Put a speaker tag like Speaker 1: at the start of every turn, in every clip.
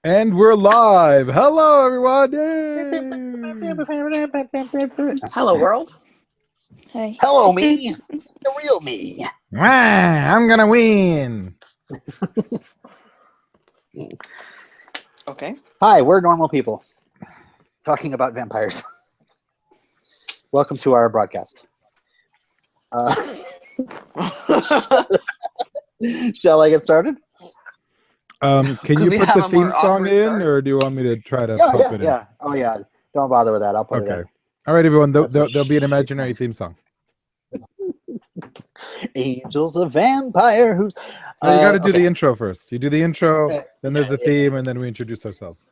Speaker 1: And we're live. Hello, everyone. Yay.
Speaker 2: Hello, world.
Speaker 3: Hey.
Speaker 2: Hello, me. The real me.
Speaker 1: Wah, I'm going to win.
Speaker 2: Okay.
Speaker 4: Hi, we're normal people talking about vampires. Welcome to our broadcast. Shall I get started?
Speaker 1: Can you
Speaker 2: we
Speaker 1: put
Speaker 2: have
Speaker 1: the
Speaker 2: a
Speaker 1: theme
Speaker 2: more
Speaker 1: song
Speaker 2: awkward
Speaker 1: in,
Speaker 2: start?
Speaker 1: or do you want me to try to
Speaker 4: Yeah,
Speaker 1: pump
Speaker 4: yeah,
Speaker 1: it
Speaker 4: yeah. Oh, yeah. Don't bother with that. I'll put
Speaker 1: in?
Speaker 4: it
Speaker 1: Okay. All right, everyone.
Speaker 4: That's what
Speaker 1: There'll be an
Speaker 4: she
Speaker 1: imaginary
Speaker 4: said.
Speaker 1: theme song.
Speaker 4: in. Angels of Vampire. Who's?
Speaker 1: No, you got to do
Speaker 4: okay.
Speaker 1: the intro first. You do the intro, then there's
Speaker 4: yeah,
Speaker 1: a theme, and then we introduce ourselves.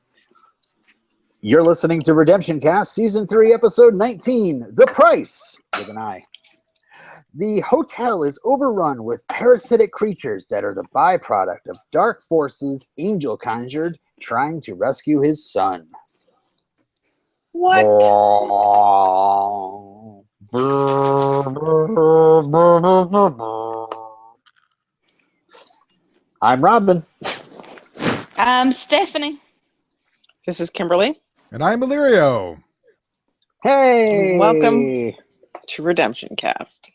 Speaker 4: You're listening to RedemptionCast, Season 3, Episode 19, The Price, with an I. The hotel is overrun with parasitic creatures that are the byproduct of dark forces Angel conjured trying to rescue his son.
Speaker 2: What?
Speaker 4: I'm Robin.
Speaker 3: I'm Stephanie.
Speaker 2: This is Kimberly.
Speaker 1: And I'm Illyrio.
Speaker 4: Hey!
Speaker 2: Welcome. To RedemptionCast.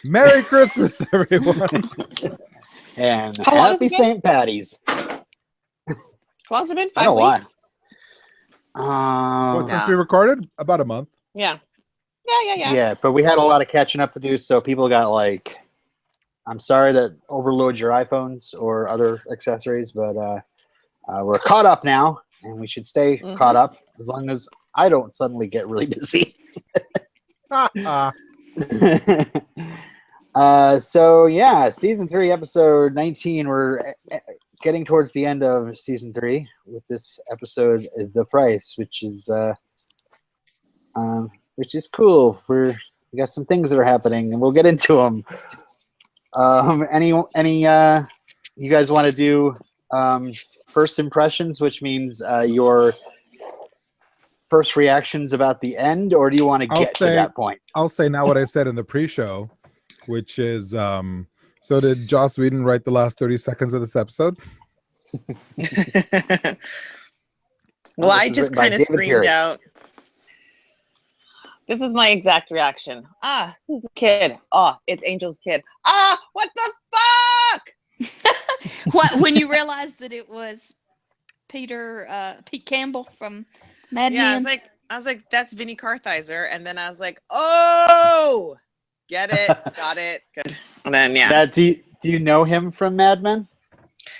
Speaker 1: Merry Christmas, everyone.
Speaker 4: And
Speaker 2: How long has
Speaker 4: happy
Speaker 2: it been?
Speaker 4: St. Patty's.
Speaker 2: How long has it been?
Speaker 4: It's been
Speaker 2: 5
Speaker 4: a while.
Speaker 2: weeks?
Speaker 1: Well, since
Speaker 2: Yeah.
Speaker 1: we recorded, about a month.
Speaker 2: Yeah.
Speaker 4: Yeah, but we had a lot of catching up to do, so people got like, I'm sorry that overload your iPhones or other accessories, but we're caught up now, and we should stay caught up as long as I don't suddenly get really busy. So yeah, season 3, episode 19. We're getting towards the end of season 3 with this episode, The Price, which is cool. We got some things that are happening, and we'll get into them. Any you guys want to do first impressions, which means your first reactions about the end, or do you want to get to that point?
Speaker 1: I'll say now what I said in the pre-show, which is, so did Joss Whedon write the last 30 seconds of this episode?
Speaker 2: Well, I
Speaker 4: This is
Speaker 2: just
Speaker 4: written by
Speaker 2: kind of
Speaker 4: David
Speaker 2: screamed
Speaker 4: Fury.
Speaker 2: out. This is my exact reaction. Who's the kid? Oh, it's Angel's kid. What the fuck?
Speaker 3: What, when you realized that it was Pete Campbell from Mad
Speaker 2: Yeah,
Speaker 3: Men?
Speaker 2: I was like, that's Vinny Kartheiser, and then I was like, oh, get it, got it, good. And then yeah,
Speaker 4: Do you know him from Mad Men?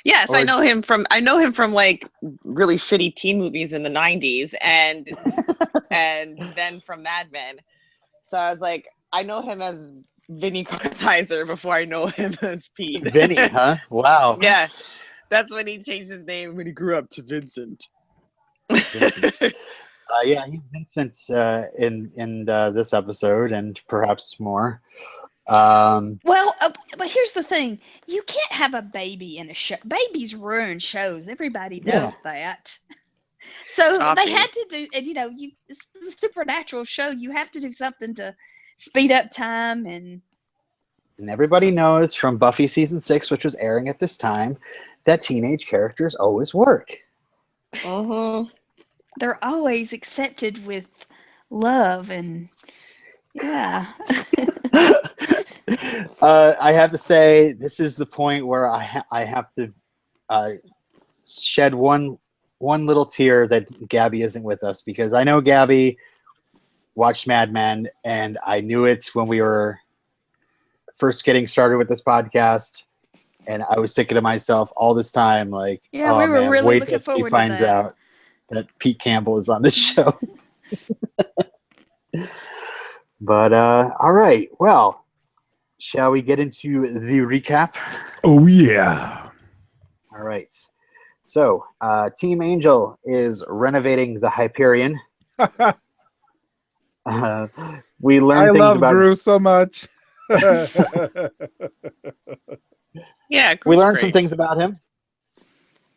Speaker 2: yes,
Speaker 4: or-
Speaker 2: I know him from like really shitty teen movies in the '90s, and then from Mad Men. So I was like, I know him as Vinny Kartheiser before I know him as Pete.
Speaker 4: Vinny, huh? Wow.
Speaker 2: Yeah, that's when he changed his name when he grew up to Vincent.
Speaker 4: Vincent. Yeah, he's Vincent in this episode, and perhaps more.
Speaker 3: Well, but here's the thing. You can't have a baby in a show. Babies ruin shows. Everybody knows that. So
Speaker 2: Toppy.
Speaker 3: they had to do, and it's a supernatural show. You have to do something to speed up time. And
Speaker 4: everybody knows from Buffy season 6, which was airing at this time, that teenage characters always work.
Speaker 3: they're always accepted with love and yeah.
Speaker 4: I have to say, this is the point where I have to shed one little tear that Gabby isn't with us, because I know Gabby watched Mad Men, and I knew it when we were first getting started with this podcast, and I was thinking to myself all this time, like,
Speaker 3: Yeah,
Speaker 4: oh,
Speaker 3: we were
Speaker 4: man,
Speaker 3: really
Speaker 4: wait
Speaker 3: looking
Speaker 4: till he
Speaker 3: forward to
Speaker 4: finds
Speaker 3: that.
Speaker 4: out that Pete Campbell is on this show. But all right, well, shall we get into the recap?
Speaker 1: Oh, yeah.
Speaker 4: All right. So, Team Angel is renovating the Hyperion. We learned
Speaker 1: I
Speaker 4: things
Speaker 1: love
Speaker 4: about.
Speaker 1: Gru so much.
Speaker 2: Yeah,
Speaker 4: We
Speaker 2: Gru's
Speaker 4: learned some
Speaker 2: great.
Speaker 4: things about him,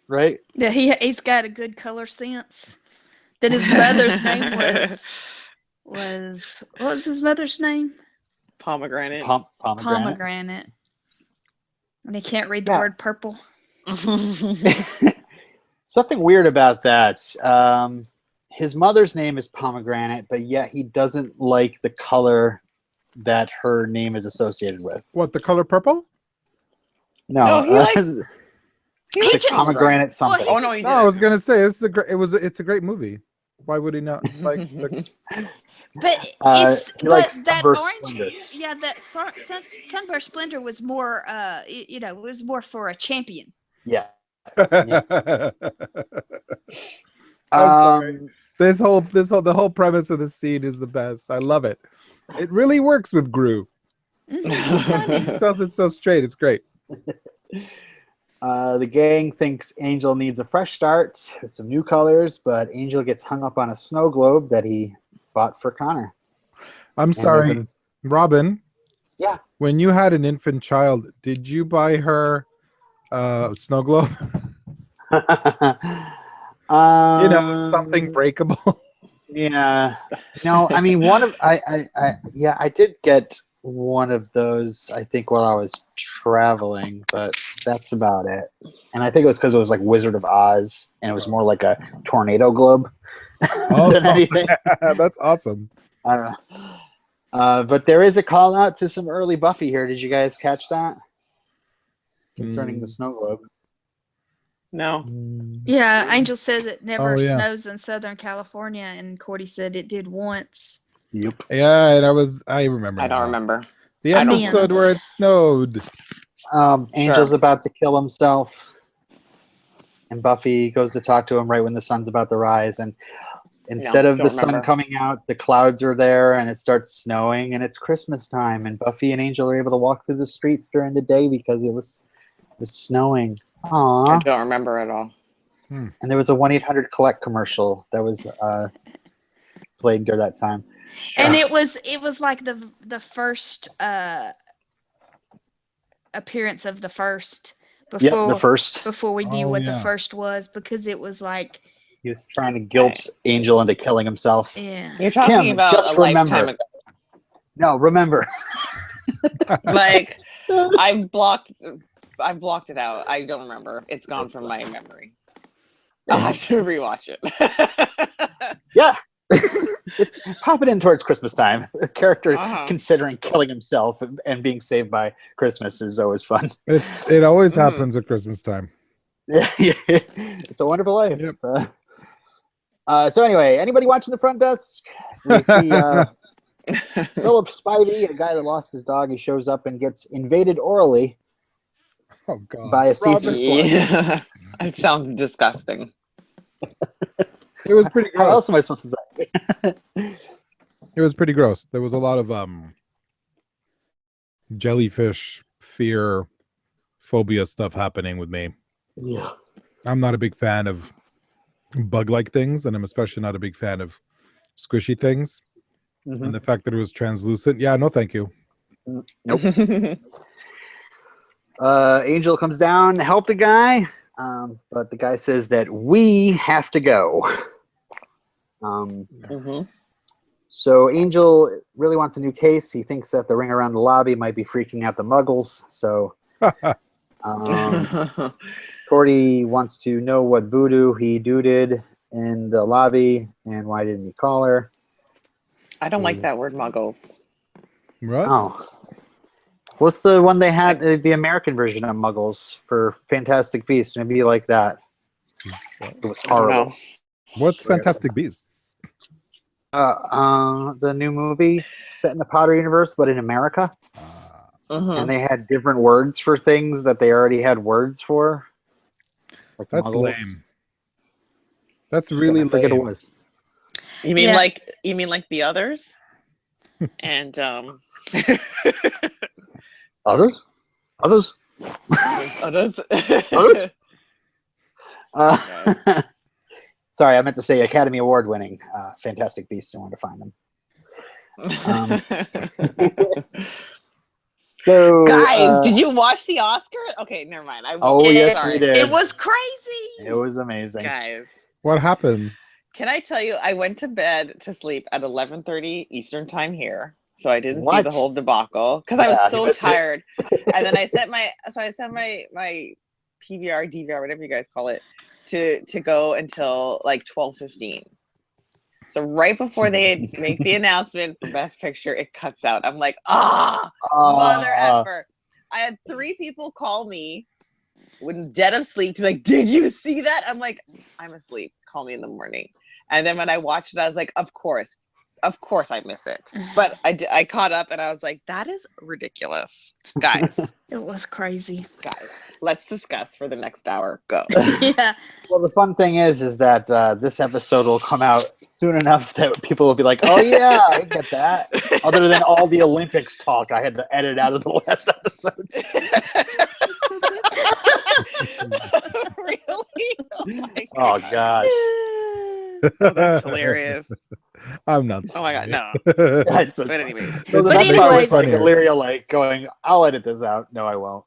Speaker 4: right?
Speaker 3: Yeah, he's got a good color sense. That his mother's name was what was his mother's name?
Speaker 2: Pomegranate.
Speaker 4: Pomegranate.
Speaker 3: Pomegranate. And he can't read the
Speaker 4: Yeah.
Speaker 3: word purple.
Speaker 4: Something weird about that. His mother's name is Pomegranate, but yet he doesn't like the color that her name is associated with.
Speaker 1: What, the color purple?
Speaker 4: No,
Speaker 2: No, he likes-
Speaker 4: it's like pomegranate something.
Speaker 2: Oh no, he
Speaker 1: No,
Speaker 2: didn't.
Speaker 1: I was gonna say it's a great movie. Why would he not like?
Speaker 3: But
Speaker 4: he likes
Speaker 3: that
Speaker 4: Sunburst
Speaker 3: orange,
Speaker 4: Splendor.
Speaker 3: yeah, that Sunburst Splendor was more, it was more for a champion.
Speaker 4: Yeah.
Speaker 1: I'm sorry. The whole premise of the scene is the best. I love it. It really works with Gru. He sells it so straight. It's great.
Speaker 4: The gang thinks Angel needs a fresh start with some new colors, but Angel gets hung up on a snow globe that he bought for Connor.
Speaker 1: I'm sorry, Robin.
Speaker 4: Yeah.
Speaker 1: When you had an infant child, did you buy her snow globe? Something breakable.
Speaker 4: Yeah. No, I mean I did get one of those, I think, while I was traveling, but that's about it. And I think it was because it was like Wizard of Oz, and it was more like a tornado globe than anything.
Speaker 1: That's awesome.
Speaker 4: I don't know. But there is a call out to some early Buffy here. Did you guys catch that? Concerning the snow globe.
Speaker 2: No.
Speaker 3: Yeah, Angel says it never
Speaker 1: Oh, yeah.
Speaker 3: snows in Southern California, and Cordy said it did once.
Speaker 4: Yep.
Speaker 1: Yeah, and I remember.
Speaker 2: I don't
Speaker 1: now.
Speaker 2: remember.
Speaker 1: The
Speaker 2: I don't
Speaker 1: episode
Speaker 2: remember.
Speaker 1: where it snowed.
Speaker 4: Angel's about to kill himself, and Buffy goes to talk to him right when the sun's about to rise, and instead of the sun
Speaker 2: remember.
Speaker 4: coming out, the clouds are there, and it starts snowing, and it's Christmas time, and Buffy and Angel are able to walk through the streets during the day because it was snowing. Aww.
Speaker 2: I don't remember at all.
Speaker 4: And there was a 1-800-COLLECT commercial that was played during that time.
Speaker 3: And it was like the first appearance of the first
Speaker 4: The first.
Speaker 3: before we knew what the
Speaker 1: yeah.
Speaker 3: first was, because it was like,
Speaker 4: He was trying to guilt Angel into killing himself.
Speaker 3: yeah.
Speaker 2: You're talking
Speaker 4: Kim,
Speaker 2: about
Speaker 4: just
Speaker 2: a lifetime
Speaker 4: remember.
Speaker 2: ago.
Speaker 4: No, remember.
Speaker 2: Like I blocked it out. I don't remember. It's gone from my memory. I'll have to rewatch it.
Speaker 4: Yeah. It's popping in towards Christmas time. A character
Speaker 2: Uh-huh.
Speaker 4: considering killing himself and being saved by Christmas is always fun.
Speaker 1: It always happens at Christmas time.
Speaker 4: Yeah, it's a wonderful life.
Speaker 1: Yep.
Speaker 4: So anyway, anybody watching the front desk? We see Philip Spivey, a guy that lost his dog. He shows up and gets invaded orally
Speaker 1: Oh God.
Speaker 4: by a see-through slug.
Speaker 2: Yeah. It sounds disgusting.
Speaker 1: It was pretty
Speaker 4: How
Speaker 1: gross.
Speaker 4: else am I supposed to say?
Speaker 1: It was pretty gross. There was a lot of jellyfish fear phobia stuff happening with me.
Speaker 4: Yeah.
Speaker 1: I'm not a big fan of bug-like things, and I'm especially not a big fan of squishy things.
Speaker 4: Mhm.
Speaker 1: And the fact that it was translucent, yeah, no, thank you.
Speaker 4: Nope. Angel comes down to help the guy, but the guy says that we have to go.
Speaker 2: Mhm.
Speaker 4: So Angel really wants a new case. He thinks that the ring around the lobby might be freaking out the muggles. So Cordy wants to know what voodoo he did in the lobby and why didn't he call her.
Speaker 2: I don't like that word, muggles.
Speaker 1: Right?
Speaker 4: Oh. What's the one they had, the American version of Muggles for Fantastic Beasts? Maybe like that. It was
Speaker 2: I don't
Speaker 4: horrible.
Speaker 2: know.
Speaker 1: What's Fantastic Beasts?
Speaker 4: The new movie set in the Potter universe, but in America.
Speaker 2: Mhm.
Speaker 4: And they had different words for things that they already had words for. Like
Speaker 1: That's
Speaker 4: Muggles.
Speaker 1: lame. That's really
Speaker 4: I forget it
Speaker 1: lame.
Speaker 4: was.
Speaker 2: You mean
Speaker 3: Yeah.
Speaker 2: like the others? And
Speaker 4: Others?
Speaker 2: others.
Speaker 4: Sorry, I meant to say Academy Award winning Fantastic Beasts. I wanted to find them. So,
Speaker 2: Guys, did you watch the Oscars? Okay, never mind.
Speaker 4: Oh, yes,
Speaker 2: sorry.
Speaker 4: we did.
Speaker 3: It was crazy.
Speaker 4: It was amazing.
Speaker 2: Guys,
Speaker 1: What happened?
Speaker 2: can I tell you? I went to bed to sleep at 11:30 Eastern time here, so I didn't see
Speaker 4: What?
Speaker 2: the whole debacle because I was
Speaker 4: Yeah, you
Speaker 2: so
Speaker 4: missed it.
Speaker 2: tired. And then I set my PVR, DVR, whatever you guys call it, to go until like 12:15. So right before they make the announcement for Best Picture, it cuts out. I'm like, mother effer. I had 3 people call me when dead of sleep to be like, did you see that? I'm like, I'm asleep. Call me in the morning. And then when I watched it, I was like, of course I miss it. But I caught up and I was like, that is ridiculous. Guys.
Speaker 3: It was crazy.
Speaker 2: Guys, let's discuss for the next hour. Go.
Speaker 3: Yeah.
Speaker 4: Well, the fun thing is that this episode will come out soon enough that people will be like, oh, yeah, I get that. Other than all the Olympics talk I had to edit out of the last episodes.
Speaker 2: Really?
Speaker 4: Oh, gosh.
Speaker 2: Oh, that's hilarious.
Speaker 1: I'm not.
Speaker 2: Oh my god, no.
Speaker 4: But
Speaker 2: But anyway.
Speaker 4: So the
Speaker 3: But
Speaker 4: best part was
Speaker 3: anyway-
Speaker 4: like Illyria like going, I'll edit this out. No, I won't.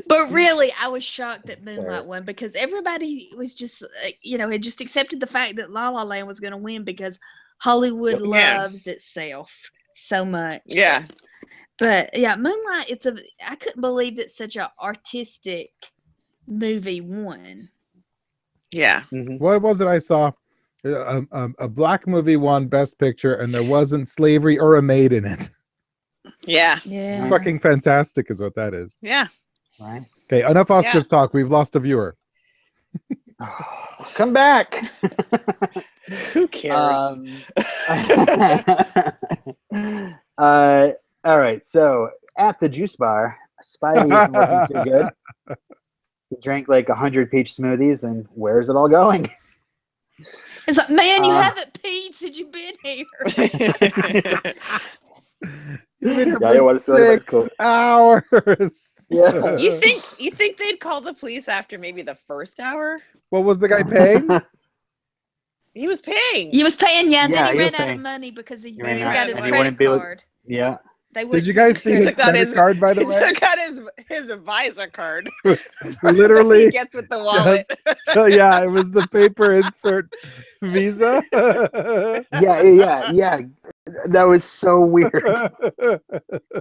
Speaker 3: But really, I was shocked that
Speaker 4: Sorry.
Speaker 3: Moonlight won because everybody was just, had just accepted the fact that La La Land was going to win because Hollywood
Speaker 2: Yeah.
Speaker 3: loves itself so much.
Speaker 2: Yeah.
Speaker 3: But yeah, Moonlight, I couldn't believe that such an artistic movie won.
Speaker 2: Yeah.
Speaker 1: What was it I saw? A black movie won Best Picture, and there wasn't slavery or a maid in it.
Speaker 2: Yeah.
Speaker 3: Yeah.
Speaker 1: Fucking fantastic is what that is.
Speaker 2: Yeah.
Speaker 4: Right?
Speaker 1: Okay, enough Oscars
Speaker 2: Yeah.
Speaker 1: talk. We've lost a viewer.
Speaker 4: Come back.
Speaker 2: Who cares?
Speaker 4: All right. So at the juice bar, Spidey isn't looking too good. He drank like 100 peach smoothies, and where's it all going?
Speaker 3: It's like, man, you
Speaker 4: Uh,
Speaker 3: haven't peed since you've been here.
Speaker 1: You've been here
Speaker 4: Yeah,
Speaker 1: for
Speaker 4: what it's really
Speaker 1: 6
Speaker 4: cool.
Speaker 1: hours.
Speaker 4: Yeah.
Speaker 2: you think they'd call the police after maybe the first hour?
Speaker 1: What was the guy paying?
Speaker 2: He was paying.
Speaker 3: He was paying, yeah, and
Speaker 4: Yeah,
Speaker 3: then he
Speaker 4: he was
Speaker 3: ran out
Speaker 4: paying.
Speaker 3: of money because he
Speaker 4: He ran
Speaker 3: took
Speaker 2: out
Speaker 3: out his
Speaker 2: and he
Speaker 3: credit
Speaker 4: wouldn't be able-
Speaker 3: card.
Speaker 4: Yeah.
Speaker 3: They
Speaker 1: Did
Speaker 3: wouldn't
Speaker 1: you
Speaker 3: take
Speaker 1: guys
Speaker 3: his
Speaker 1: see
Speaker 3: credit
Speaker 1: his
Speaker 2: Took out
Speaker 1: credit card, by the
Speaker 2: He
Speaker 1: way?
Speaker 2: took out his Visa card.
Speaker 1: It was
Speaker 2: he
Speaker 1: literally
Speaker 2: gets with the wallet.
Speaker 1: so yeah, it was the paper insert Visa.
Speaker 4: Yeah. That was so weird.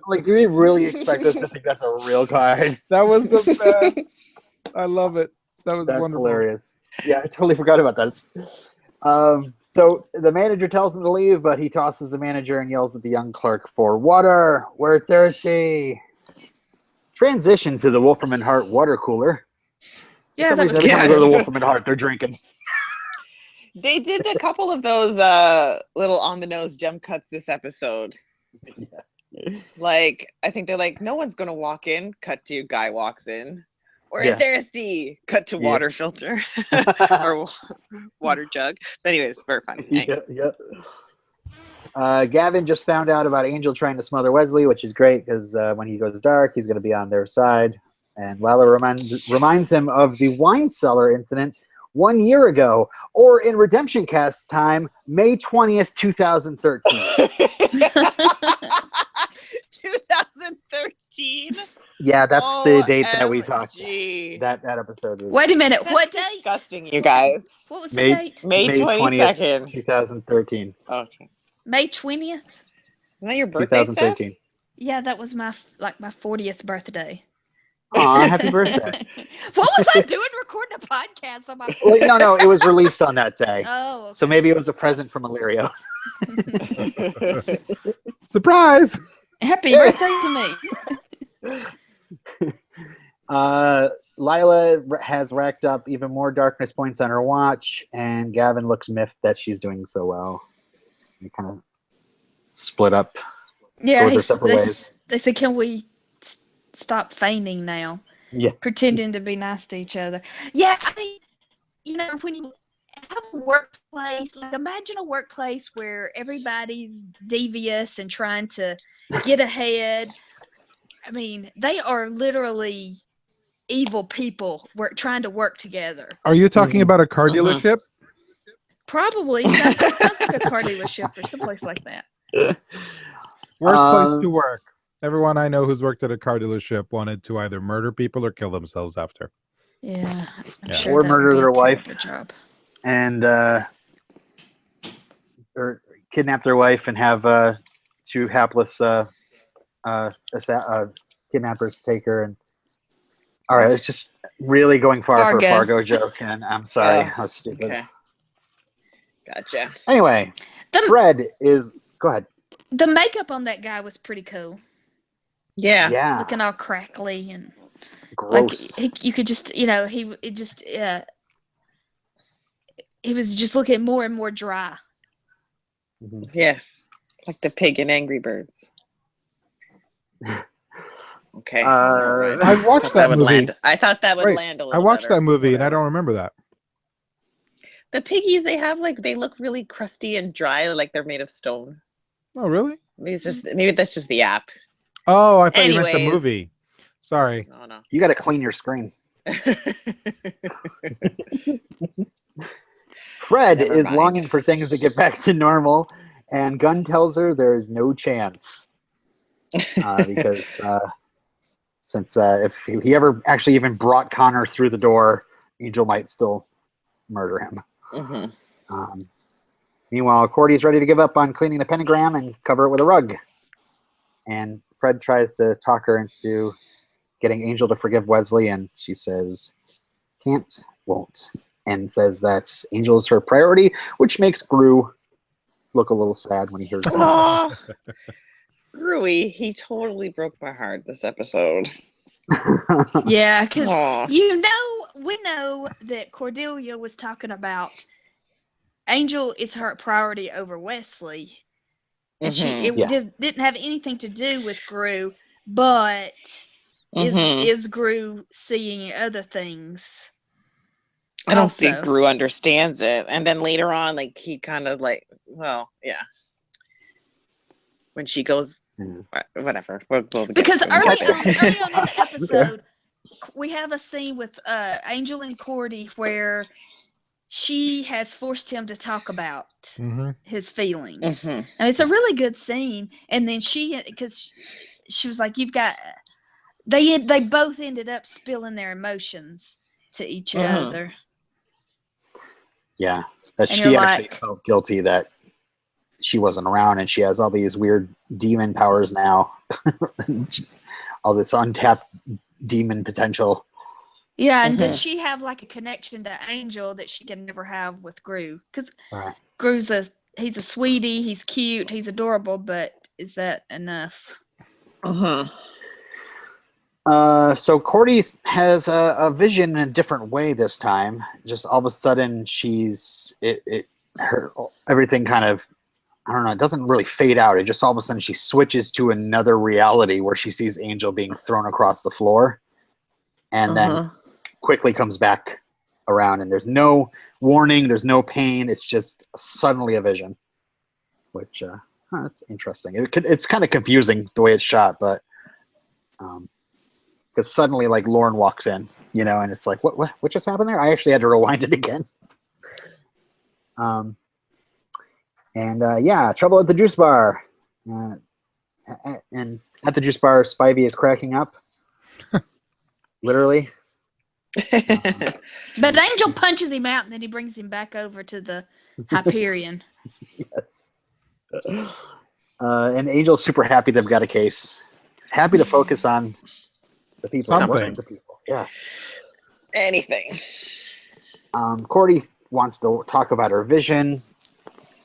Speaker 4: Like, do we really expect us to think that's a real card?
Speaker 1: That was the best. I love it. That was
Speaker 4: That's
Speaker 1: wonderful.
Speaker 4: hilarious. Yeah, I totally forgot about that. So the manager tells him to leave, but he tosses the manager and yells at the young clerk for water. We're thirsty. Transition to the Wolferman Hart water cooler.
Speaker 3: Yeah,
Speaker 4: For some
Speaker 3: that
Speaker 4: reason,
Speaker 3: was
Speaker 4: every time I go to the
Speaker 2: Yes.
Speaker 4: Wolferman Hart, they're drinking.
Speaker 2: They did a couple of those little on the nose jump cuts this episode. Like, I think they're like, no one's gonna walk in. Cut to guy walks in. We're
Speaker 4: Yeah.
Speaker 2: thirsty. Cut to
Speaker 4: Yeah.
Speaker 2: water filter or water jug. But anyways, very funny.
Speaker 4: Yeah. Gavin just found out about Angel trying to smother Wesley, which is great because when he goes dark, he's going to be on their side. And Lila reminds him of the wine cellar incident 1 year ago, or in RedemptionCast time, May 20th, 2013.
Speaker 2: 2013.
Speaker 4: Yeah, that's the date that we talked.
Speaker 2: OMG.
Speaker 4: That episode was
Speaker 3: Wait a minute.
Speaker 2: That's
Speaker 3: What date?
Speaker 2: disgusting, you guys.
Speaker 3: What was the
Speaker 4: May-
Speaker 3: date?
Speaker 2: May
Speaker 4: May
Speaker 2: 22nd.
Speaker 4: 2013.
Speaker 2: Oh, okay.
Speaker 3: May 20th?
Speaker 2: Isn't that your birthday, Steph?
Speaker 4: 2013.
Speaker 3: Yeah, that was my 40th birthday.
Speaker 4: Aw, happy birthday.
Speaker 3: What was I doing recording a podcast on my
Speaker 4: Well, no, it was released on that day.
Speaker 3: Oh, okay.
Speaker 4: So maybe it was a present from Illyrio.
Speaker 1: Surprise!
Speaker 3: Happy birthday to me.
Speaker 4: Lila has racked up even more darkness points on her watch, and Gavin looks miffed that she's doing so well. They kind of split up.
Speaker 3: Yeah,
Speaker 4: Go their separate ways.
Speaker 3: they said, can we stop feigning now?
Speaker 4: Yeah.
Speaker 3: Pretending to be nice to each other. Yeah, I mean, when you have a workplace, like imagine a workplace where everybody's devious and trying to get ahead. I mean, they are literally evil people trying to work together.
Speaker 1: Are you talking about a car dealership?
Speaker 3: Probably. Sounds like a car dealership or someplace like that.
Speaker 1: Worst place to work. Everyone I know who's worked at a car dealership wanted to either murder people or kill themselves after.
Speaker 3: Yeah. I'm
Speaker 1: Yeah.
Speaker 3: sure
Speaker 4: Or
Speaker 3: that
Speaker 4: murder
Speaker 3: would be
Speaker 4: their
Speaker 3: a
Speaker 4: wife.
Speaker 3: terrible job.
Speaker 4: And or kidnap their wife and have two hapless kidnappers take her. And all right, let's just really going far for a
Speaker 2: Fargo.
Speaker 4: Fargo joke, and I'm sorry, I was stupid.
Speaker 2: Okay. Gotcha.
Speaker 4: Anyway, Fred is. Go ahead.
Speaker 3: The makeup on that guy was pretty cool.
Speaker 2: Yeah.
Speaker 4: Yeah.
Speaker 3: Looking all crackly and
Speaker 4: Gross.
Speaker 3: like you could just, he was just looking more and more dry.
Speaker 4: Mhm.
Speaker 2: Yes. Like the pig in Angry Birds. Okay.
Speaker 4: Uh,
Speaker 1: I watched that
Speaker 2: would
Speaker 1: movie.
Speaker 2: land. I thought that would
Speaker 1: Right.
Speaker 2: land a
Speaker 1: I
Speaker 2: little
Speaker 1: watched
Speaker 2: better.
Speaker 1: that movie and I
Speaker 2: Whatever.
Speaker 1: don't remember that.
Speaker 2: The piggies, they look really crusty and dry, like they're made of stone.
Speaker 1: Oh, really?
Speaker 2: Maybe that's just the app.
Speaker 1: Oh, I thought you meant the
Speaker 2: Anyways.
Speaker 1: movie. Sorry.
Speaker 2: No.
Speaker 4: you got to clean your screen. Fred
Speaker 2: Never
Speaker 4: is
Speaker 2: mind.
Speaker 4: longing for things to get back to normal, and Gunn tells her there is no chance because since if he ever actually even brought Connor through the door, Angel might still murder him.
Speaker 2: Mm-hmm.
Speaker 4: Meanwhile, Cordy's ready to give up on cleaning the pentagram and cover it with a rug. And Fred tries to talk her into getting Angel to forgive Wesley, and she says, can't, won't, and says that Angel is her priority, which makes Gru look a little sad when he hears that.
Speaker 2: Aw. Gruey, he totally broke my heart this episode.
Speaker 3: Yeah, because
Speaker 2: Aw.
Speaker 3: we know that Cordelia was talking about Angel is her priority over Wesley. And
Speaker 2: Mhm.
Speaker 4: Yeah.
Speaker 3: didn't have anything to do with Gru, but
Speaker 2: Mhm.
Speaker 3: is Gru seeing other things?
Speaker 2: I don't
Speaker 3: also?
Speaker 2: think Gru understands it. And then later on, like, he kind of like, well, yeah. When she goes, whatever. We'll get
Speaker 3: Because
Speaker 2: when we
Speaker 3: early
Speaker 2: get there.
Speaker 3: on in the episode, we have a scene with Angel and Cordy where she has forced him to talk about his feelings.
Speaker 2: Mhm.
Speaker 3: And it's a really good scene. And then because she was like, you've got, they both ended up spilling their emotions to each other.
Speaker 4: Yeah, that
Speaker 3: And
Speaker 4: she
Speaker 3: you're
Speaker 4: actually
Speaker 3: like-
Speaker 4: felt guilty that she wasn't around, and she has all these weird demon powers now. All this untapped demon potential.
Speaker 3: Yeah, and
Speaker 2: Mhm.
Speaker 3: does she have like a connection to Angel that she can never have with Gru? Because
Speaker 4: Right.
Speaker 3: Gru's he's a sweetie, he's cute, he's adorable, but is that enough?
Speaker 2: Mhm.
Speaker 4: So Cordy has a vision in a different way this time. Just all of a sudden, everything kind of, I don't know, it doesn't really fade out. It just all of a sudden she switches to another reality where she sees Angel being thrown across the floor, and then quickly comes back around, and there's no warning, there's no pain. It's just suddenly a vision, which that's interesting. It's kind of confusing the way it's shot, but because suddenly like Lauren walks in, and it's like what just happened there? I actually had to rewind it again. Trouble at the juice bar, and at the juice bar, Spivey is cracking up, literally.
Speaker 3: But Angel punches him out, and then he brings him back over to the Hyperion.
Speaker 4: Yes. And Angel's super happy they've got a case. He's happy to focus on the people.
Speaker 1: Something.
Speaker 4: The people. Yeah.
Speaker 2: Anything.
Speaker 4: Cordy wants to talk about her vision,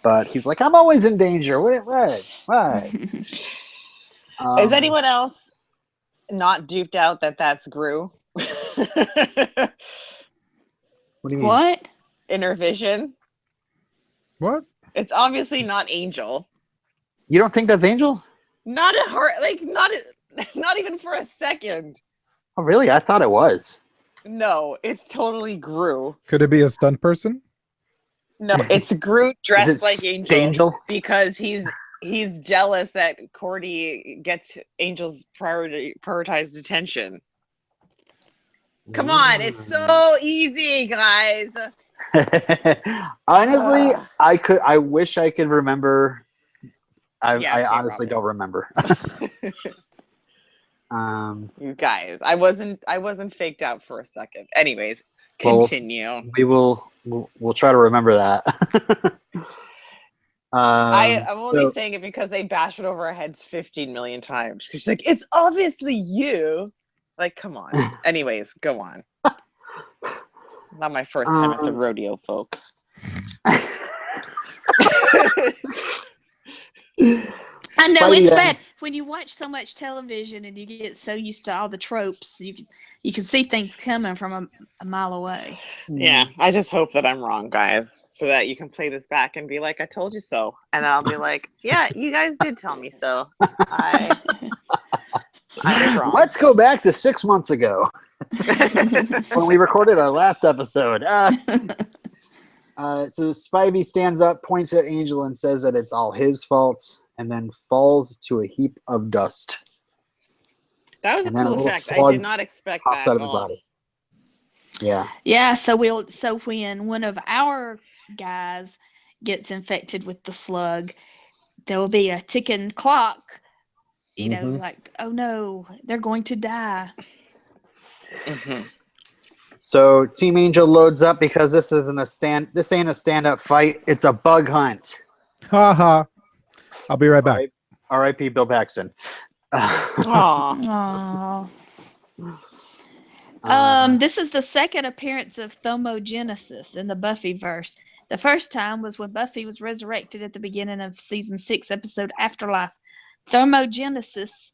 Speaker 4: but he's like, I'm always in danger. What?
Speaker 2: Is anyone else not duped out that that's Gru?
Speaker 4: What do you mean?
Speaker 3: What?
Speaker 2: In her vision?
Speaker 1: What?
Speaker 2: It's obviously not Angel.
Speaker 4: You don't think that's Angel?
Speaker 2: Not a heart, like not even for a second.
Speaker 4: Oh, really? I thought it was.
Speaker 2: No, it's totally Gru.
Speaker 1: Could it be a stunt person?
Speaker 2: No, it's Gru dressed
Speaker 4: Is it
Speaker 2: like
Speaker 4: Angel?
Speaker 2: because he's jealous that Cordy gets Angel's prioritized attention. Come on, it's so easy, guys.
Speaker 4: Honestly, I wish I could remember. I honestly
Speaker 2: Robin.
Speaker 4: don't remember.
Speaker 2: You guys, I wasn't faked out for a second. Anyways,
Speaker 4: Well,
Speaker 2: continue.
Speaker 4: We'll try to remember that.
Speaker 2: I'm only saying it because they bashed it over our heads 15 million times. She's like, it's obviously you. Like, come on. Anyways, go on. Not my first time at the rodeo, folks.
Speaker 3: I know
Speaker 4: Spidey
Speaker 3: it's
Speaker 4: then-
Speaker 3: bad when you watch so much television and you get so used to all the tropes. You can see things coming from a mile away.
Speaker 2: Yeah, I just hope that I'm wrong, guys, so that you can play this back and be like, I told you so. And I'll be like, yeah, you guys did tell me so. I was wrong.
Speaker 4: Let's go back to 6 months ago when we recorded our last episode. So Spivey stands up, points at Angel, and says that it's all his fault, and then falls to a heap of dust.
Speaker 2: That was a
Speaker 4: And then a
Speaker 2: cool
Speaker 4: little
Speaker 2: effect. I
Speaker 4: slug
Speaker 2: did not expect
Speaker 4: Pops
Speaker 2: that
Speaker 4: out
Speaker 2: at
Speaker 4: of his
Speaker 2: all.
Speaker 4: body. Yeah.
Speaker 3: Yeah, so when one of our guys gets infected with the slug, there will be a ticking clock. You know,
Speaker 4: Mhm.
Speaker 3: like, oh no, they're going to die.
Speaker 2: Mm-hmm.
Speaker 4: So Team Angel loads up because this ain't a stand-up fight. It's a bug hunt.
Speaker 1: Ha. I'll be right back.
Speaker 4: R.I.P. Bill Paxton.
Speaker 2: Aw.
Speaker 3: Aww. This is the second appearance of Thermogenesis in the Buffyverse. The first time was when Buffy was resurrected at the beginning of season 6, episode Afterlife. Thermogenesis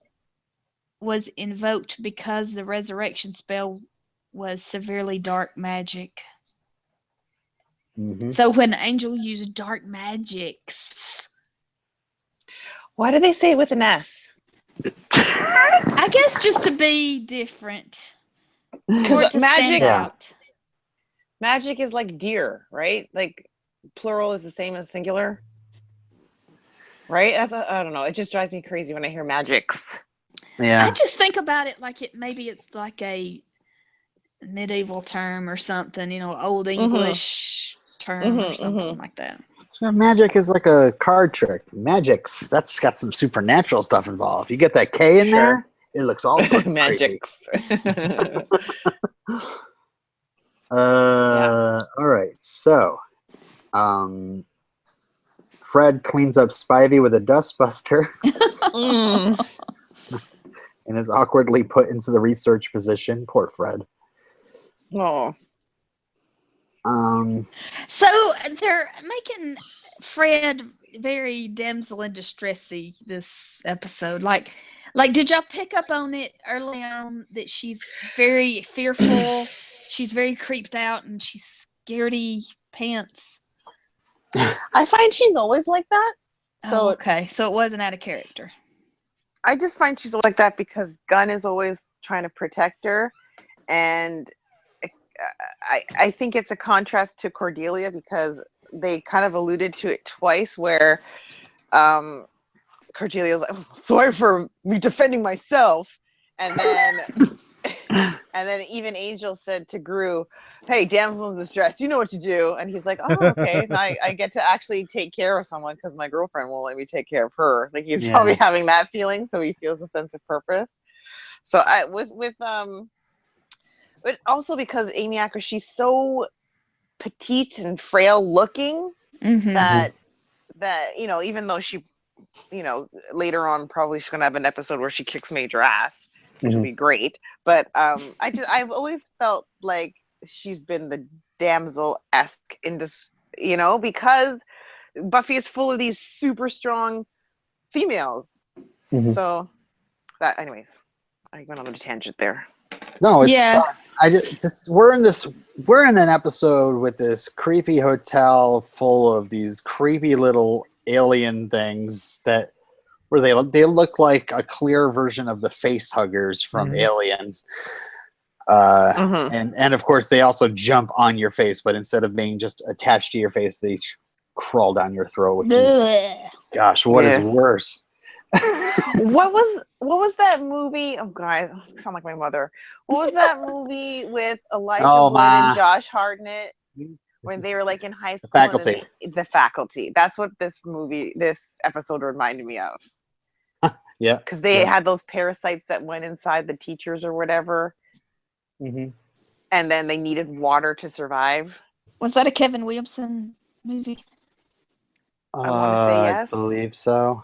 Speaker 3: was invoked because the resurrection spell was severely dark magic.
Speaker 4: Mhm.
Speaker 3: So when Angel used dark magics,
Speaker 2: Why do they say it with an S?
Speaker 3: I guess just to be different. Or
Speaker 2: Because
Speaker 3: to stand
Speaker 4: Yeah.
Speaker 3: out.
Speaker 2: magic is like deer, right? Like plural is the same as singular, right? I don't know. It just drives me crazy when I hear magics.
Speaker 4: Yeah.
Speaker 3: I just think about it like maybe it's like a medieval term or something, old English term or something like that.
Speaker 4: So magic is like a card trick. Magic's that's got some supernatural stuff involved. You get that K in there, it looks all sorts of creepy.
Speaker 2: Magics.
Speaker 4: All right. So, Fred cleans up Spivey with a dustbuster and is awkwardly put into the research position. Poor Fred.
Speaker 2: Oh.
Speaker 3: So they're making Fred very damsel in distressy this episode. Like, did y'all pick up on it early on that she's very fearful, she's very creeped out, and she's scaredy pants?
Speaker 2: I find she's always like that. So
Speaker 3: okay, so it wasn't out of character.
Speaker 2: I just find she's like that because Gunn is always trying to protect her, and I think it's a contrast to Cordelia because they kind of alluded to it twice where Cordelia's like, oh, sorry for me defending myself, and then even Angel said to Gru, hey, damsel in distress, you know what to do. And he's like, oh, okay, now I get to actually take care of someone because my girlfriend won't let me take care of her. Like he's probably having that feeling, so he feels a sense of purpose. So but also because Amy Acker, she's so petite and frail looking that even though she, later on probably she's gonna have an episode where she kicks major ass, which would be great. But I've always felt like she's been the damsel-esque in this, because Buffy is full of these super strong females. So that, anyways, I went on a tangent there.
Speaker 4: No, it's fine. We're in an episode with this creepy hotel full of these creepy little alien things where they look like a clear version of the face huggers from Alien. And of course they also jump on your face, but instead of being just attached to your face, they crawl down your throat. Which is, gosh, what is worse?
Speaker 2: What was that movie? Oh God, I sound like my mother. What was that movie with Elijah Wood and Josh Hartnett when they were like in high school? The Faculty. That's what this episode reminded me of.
Speaker 4: Yeah,
Speaker 2: because they had those parasites that went inside the teachers or whatever, and then they needed water to survive.
Speaker 3: Was that a Kevin Williamson movie?
Speaker 2: I want to say yes.
Speaker 4: I believe so.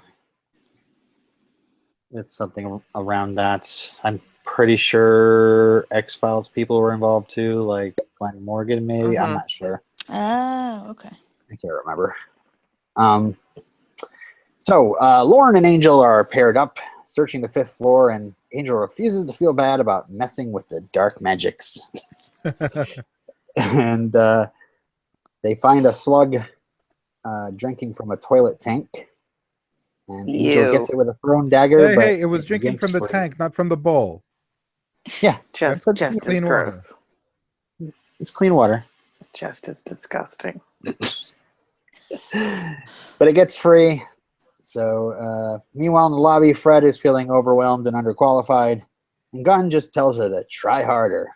Speaker 4: It's something around that. I'm pretty sure X-Files people were involved too, like Glenn Morgan maybe. I'm not sure.
Speaker 3: Oh, okay.
Speaker 4: I can't remember. So Lauren and Angel are paired up, searching the 5th floor, and Angel refuses to feel bad about messing with the dark magics. And they find a slug drinking from a toilet tank. And Angel gets it with a thrown dagger.
Speaker 1: Hey, it was drinking from the tank, not from the bowl.
Speaker 4: Yeah.
Speaker 2: Just
Speaker 1: clean
Speaker 2: as
Speaker 1: water.
Speaker 2: gross.
Speaker 4: It's clean water.
Speaker 2: Just as disgusting.
Speaker 4: But it gets free. So meanwhile in the lobby, Fred is feeling overwhelmed and underqualified. And Gunn just tells her to try harder.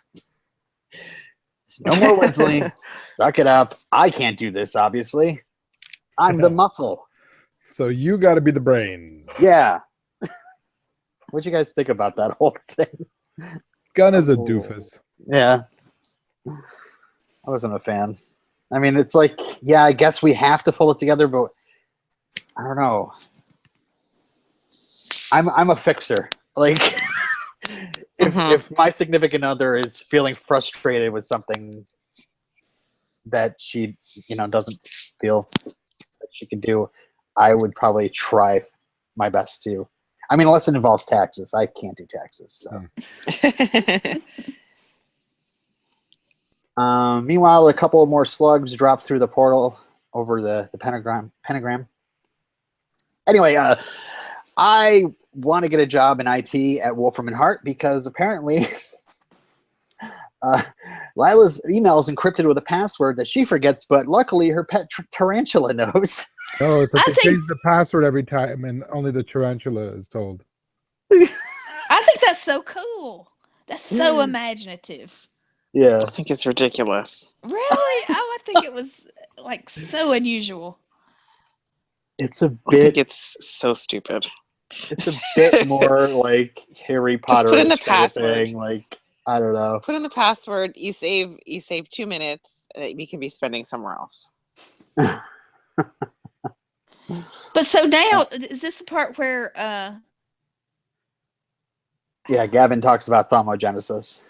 Speaker 4: No more Wesley. Suck it up. I can't do this, obviously. I'm the muscle.
Speaker 1: So you got to be the brain.
Speaker 4: Yeah. What'd you guys think about that whole thing?
Speaker 1: Gunn is a doofus.
Speaker 4: Yeah. I wasn't a fan. I mean, it's like, yeah, I guess we have to pull it together, but I don't know. I'm a fixer. Like, if my significant other is feeling frustrated with something that she, doesn't feel that she can do, I would probably try my best to. I mean, unless it involves taxes. I can't do taxes. So. Meanwhile, a couple more slugs drop through the portal over the pentagram. Anyway, I want to get a job in IT at Wolfram and Hart because apparently Lila's email is encrypted with a password that she forgets, but luckily her pet tarantula knows.
Speaker 1: Oh, it's like they change the password every time and only the tarantula is told.
Speaker 3: I think that's so cool. That's so imaginative.
Speaker 4: Yeah.
Speaker 2: I think it's ridiculous.
Speaker 3: Really? Oh, I think it was like so unusual.
Speaker 4: It's a
Speaker 2: I
Speaker 4: bit.
Speaker 2: think it's so stupid.
Speaker 4: It's a bit more like Harry Potter.
Speaker 2: Just put in the password.
Speaker 4: Like, I don't know.
Speaker 2: Put in the password. You save 2 minutes that we can be spending somewhere else.
Speaker 3: But so now, is this the part where
Speaker 4: yeah, Gavin talks about thermogenesis.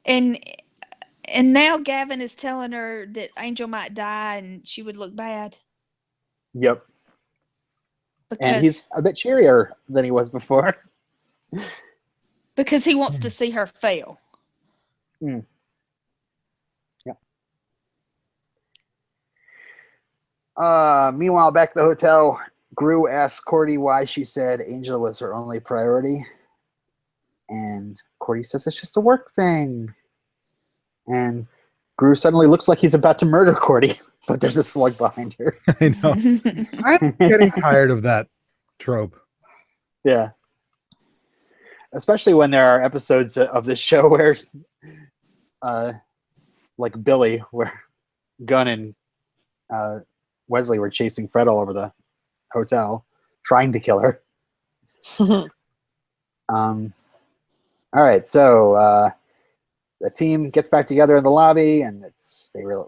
Speaker 3: and now Gavin is telling her that Angel might die and she would look bad.
Speaker 4: Yep.
Speaker 3: Because,
Speaker 4: And he's a bit cheerier than he was before.
Speaker 3: Because he wants to see her fail.
Speaker 4: Yeah. Meanwhile, back at the hotel, Gru asks Cordy why she said Angel was her only priority. And Cordy says it's just a work thing. And Gru suddenly looks like he's about to murder Cordy, but there's a slug behind her.
Speaker 1: I know. I'm getting tired of that trope.
Speaker 4: Yeah. Especially when there are episodes of this show where, like Billy, where Gunn and Wesley were chasing Fred all over the hotel, trying to kill her. All right, so the team gets back together in the lobby, and they really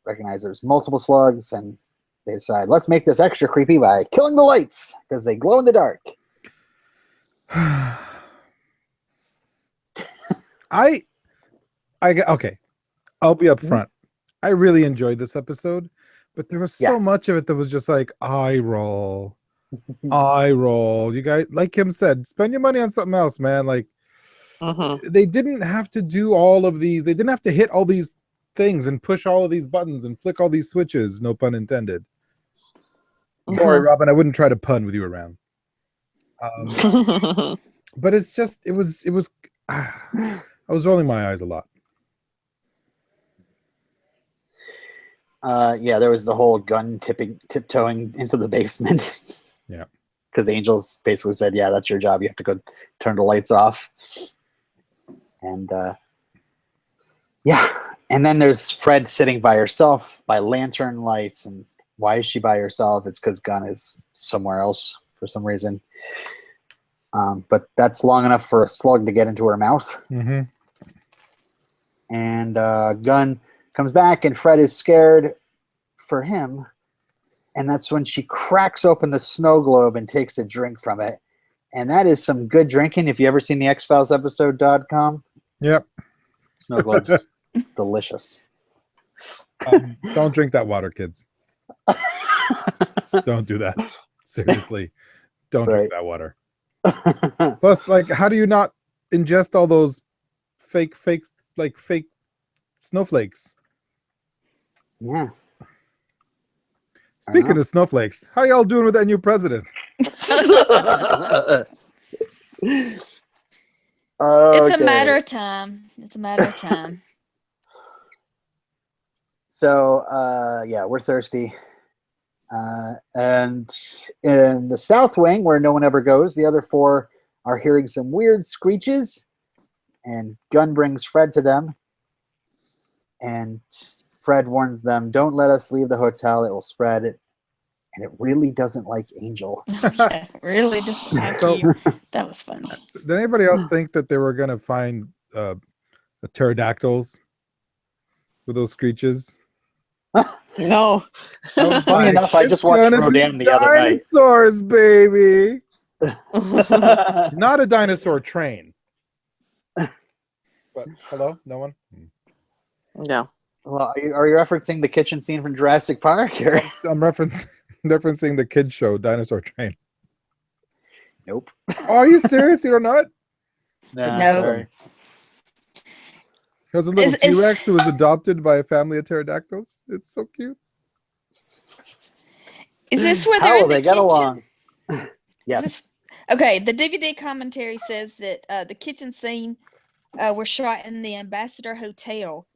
Speaker 4: recognize there's multiple slugs, and they decide, let's make this extra creepy by killing the lights, because they glow in the dark.
Speaker 1: Okay, I'll be up front. I really enjoyed this episode, but there was so much of it that was just like eye roll. Eye roll. You guys, like Kim said, spend your money on something else, man. Like, they didn't have to do all of these. They didn't have to hit all these things and push all of these buttons and flick all these switches. No pun intended. Sorry, Robin. I wouldn't try to pun with you around. But it's just, it was. I was rolling my eyes a lot.
Speaker 4: Yeah, there was the whole gun tiptoeing into the basement.
Speaker 1: Yeah.
Speaker 4: Because Angels basically said, yeah, that's your job. You have to go turn the lights off. And, yeah. And then there's Fred sitting by herself by lantern lights. And why is she by herself? It's because Gunn is somewhere else for some reason. But that's long enough for a slug to get into her mouth. And Gunn comes back, and Fred is scared for him. And that's when she cracks open the snow globe and takes a drink from it. and that is some good drinking. If you ever seen the X-Files episode.com,
Speaker 1: Yep.
Speaker 4: snow globes, delicious.
Speaker 1: Don't drink that water, kids. Don't do that. Seriously, don't drink that water. Plus, like, how do you not ingest all those fake snowflakes?
Speaker 4: Yeah.
Speaker 1: Speaking of snowflakes, how y'all doing with that new president?
Speaker 3: It's a matter of time. It's a matter of time.
Speaker 4: So, yeah, we're thirsty. And in the South Wing, where no one ever goes, the other four are hearing some weird screeches, and Gunn brings Fred to them. And Fred warns them, don't let us leave the hotel. It will spread. And it really doesn't like Angel.
Speaker 3: Yeah, really doesn't like you. That was funny.
Speaker 1: Did anybody else think that they were going to find the pterodactyls with those screeches?
Speaker 2: No.
Speaker 4: Funny enough, I just watched Rodan the other night.
Speaker 1: Dinosaurs, baby. Not a dinosaur train. But hello, no one.
Speaker 2: No.
Speaker 4: Well, are you referencing the kitchen scene from Jurassic Park? Or?
Speaker 1: I'm referencing the kids show Dinosaur Train.
Speaker 4: Nope.
Speaker 1: Oh, are you serious? You don't know it?
Speaker 4: No.
Speaker 3: No.
Speaker 1: There's a little T-Rex who was adopted by a family of pterodactyls. It's so cute.
Speaker 3: Is this where
Speaker 4: How
Speaker 3: they're
Speaker 4: will
Speaker 3: in the
Speaker 4: they get
Speaker 3: kitchen?
Speaker 4: along? Yes.
Speaker 3: Okay, the DVD commentary says that the kitchen scene were shot in the Ambassador Hotel,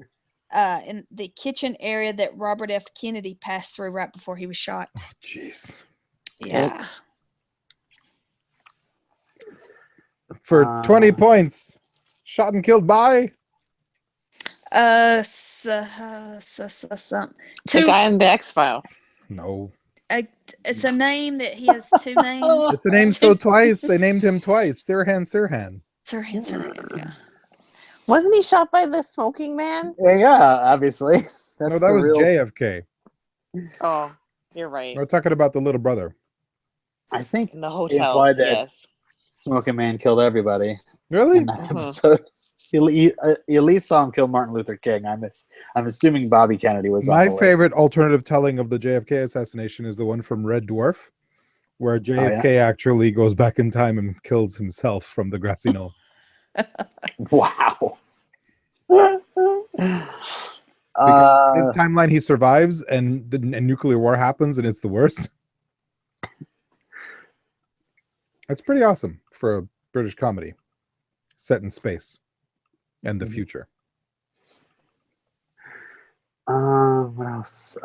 Speaker 3: in the kitchen area that Robert F. Kennedy passed through right before he was shot.
Speaker 1: Oh, jeez.
Speaker 3: Yeah.
Speaker 2: Yikes.
Speaker 1: For 20 points, shot and killed by
Speaker 2: The
Speaker 3: Two.
Speaker 2: guy in the X-Files.
Speaker 1: no.
Speaker 3: It's a name that he has two names.
Speaker 1: It's a name so twice. They named him twice. Sirhan.
Speaker 3: Sirhan, yeah.
Speaker 2: Wasn't he shot by the smoking man?
Speaker 4: Yeah, obviously.
Speaker 1: No, that was JFK.
Speaker 2: Oh, you're right.
Speaker 1: We're talking about the little brother.
Speaker 4: I think
Speaker 2: In the
Speaker 4: they
Speaker 2: hotel.
Speaker 4: implied that
Speaker 2: Yes.
Speaker 4: Smoking Man killed everybody
Speaker 1: Really?
Speaker 4: in that episode. You at least saw him kill Martin Luther King. I'm assuming Bobby Kennedy was on
Speaker 1: My
Speaker 4: the list.
Speaker 1: favorite alternative telling of the JFK assassination is the one from Red Dwarf, where JFK actually goes back in time and kills himself from the grassy knoll.
Speaker 4: Wow.
Speaker 1: His timeline, he survives, and the nuclear war happens, and it's the worst. That's pretty awesome for a British comedy set in space and the future.
Speaker 4: What else?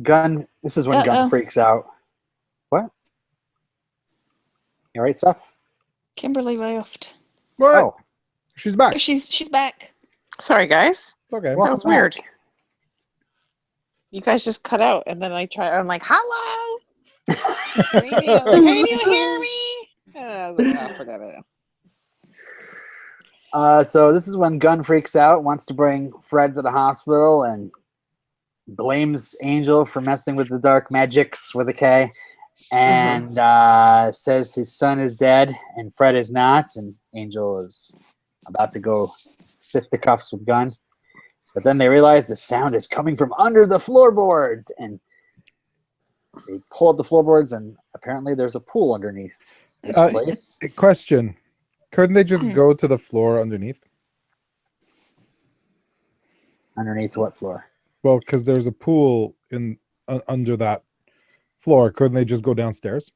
Speaker 4: Gunn. This is when Gunn freaks out. What? You all right, Steph?
Speaker 3: Kimberly left.
Speaker 1: What?
Speaker 4: Oh,
Speaker 1: She's back.
Speaker 3: She's back.
Speaker 2: Sorry, guys.
Speaker 1: Okay.
Speaker 2: That was weird. You guys just cut out, and then I'm like, hello? Can you hear me? And I was like, oh, forget it.
Speaker 4: So this is when Gunn freaks out, wants to bring Fred to the hospital, and blames Angel for messing with the dark magics with a K, and says his son is dead and Fred is not, and Angel is about to go fisticuffs with Gunn. But then they realize the sound is coming from under the floorboards, and they pull up the floorboards, and apparently there's a pool underneath this place.
Speaker 1: Question. Couldn't they just go to the floor underneath?
Speaker 4: Underneath what floor?
Speaker 1: Well, because there's a pool in under that floor. Couldn't they just go downstairs?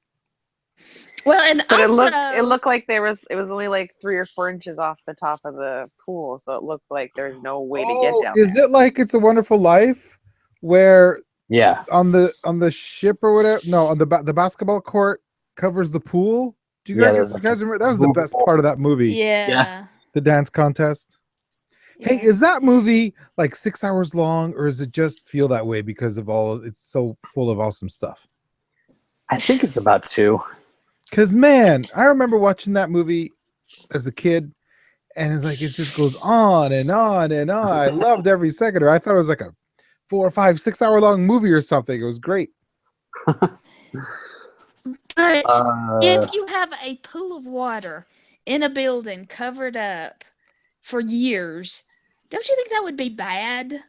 Speaker 3: Well, and
Speaker 2: But
Speaker 3: also,
Speaker 2: it looked like it was only like 3 or 4 inches off the top of the pool, so it looked like there's no way to get down
Speaker 1: Is
Speaker 2: there.
Speaker 1: it like It's a Wonderful Life, where
Speaker 4: Yeah.
Speaker 1: on the ship or whatever? No, on the basketball court covers the pool. Do you guys remember? That was the best part of that movie.
Speaker 3: yeah.
Speaker 1: The dance contest. Hey, is that movie like 6 hours long, or does it just feel that way because of it's so full of awesome stuff?
Speaker 4: I think it's about 2.
Speaker 1: Because, man, I remember watching that movie as a kid, and it's like it just goes on and on and on. I loved every second. I thought it was like a 4 or 5, 6 hour long movie or something. It was great.
Speaker 3: But
Speaker 4: Uh,
Speaker 3: if you have a pool of water in a building covered up for years, don't you think that would be bad?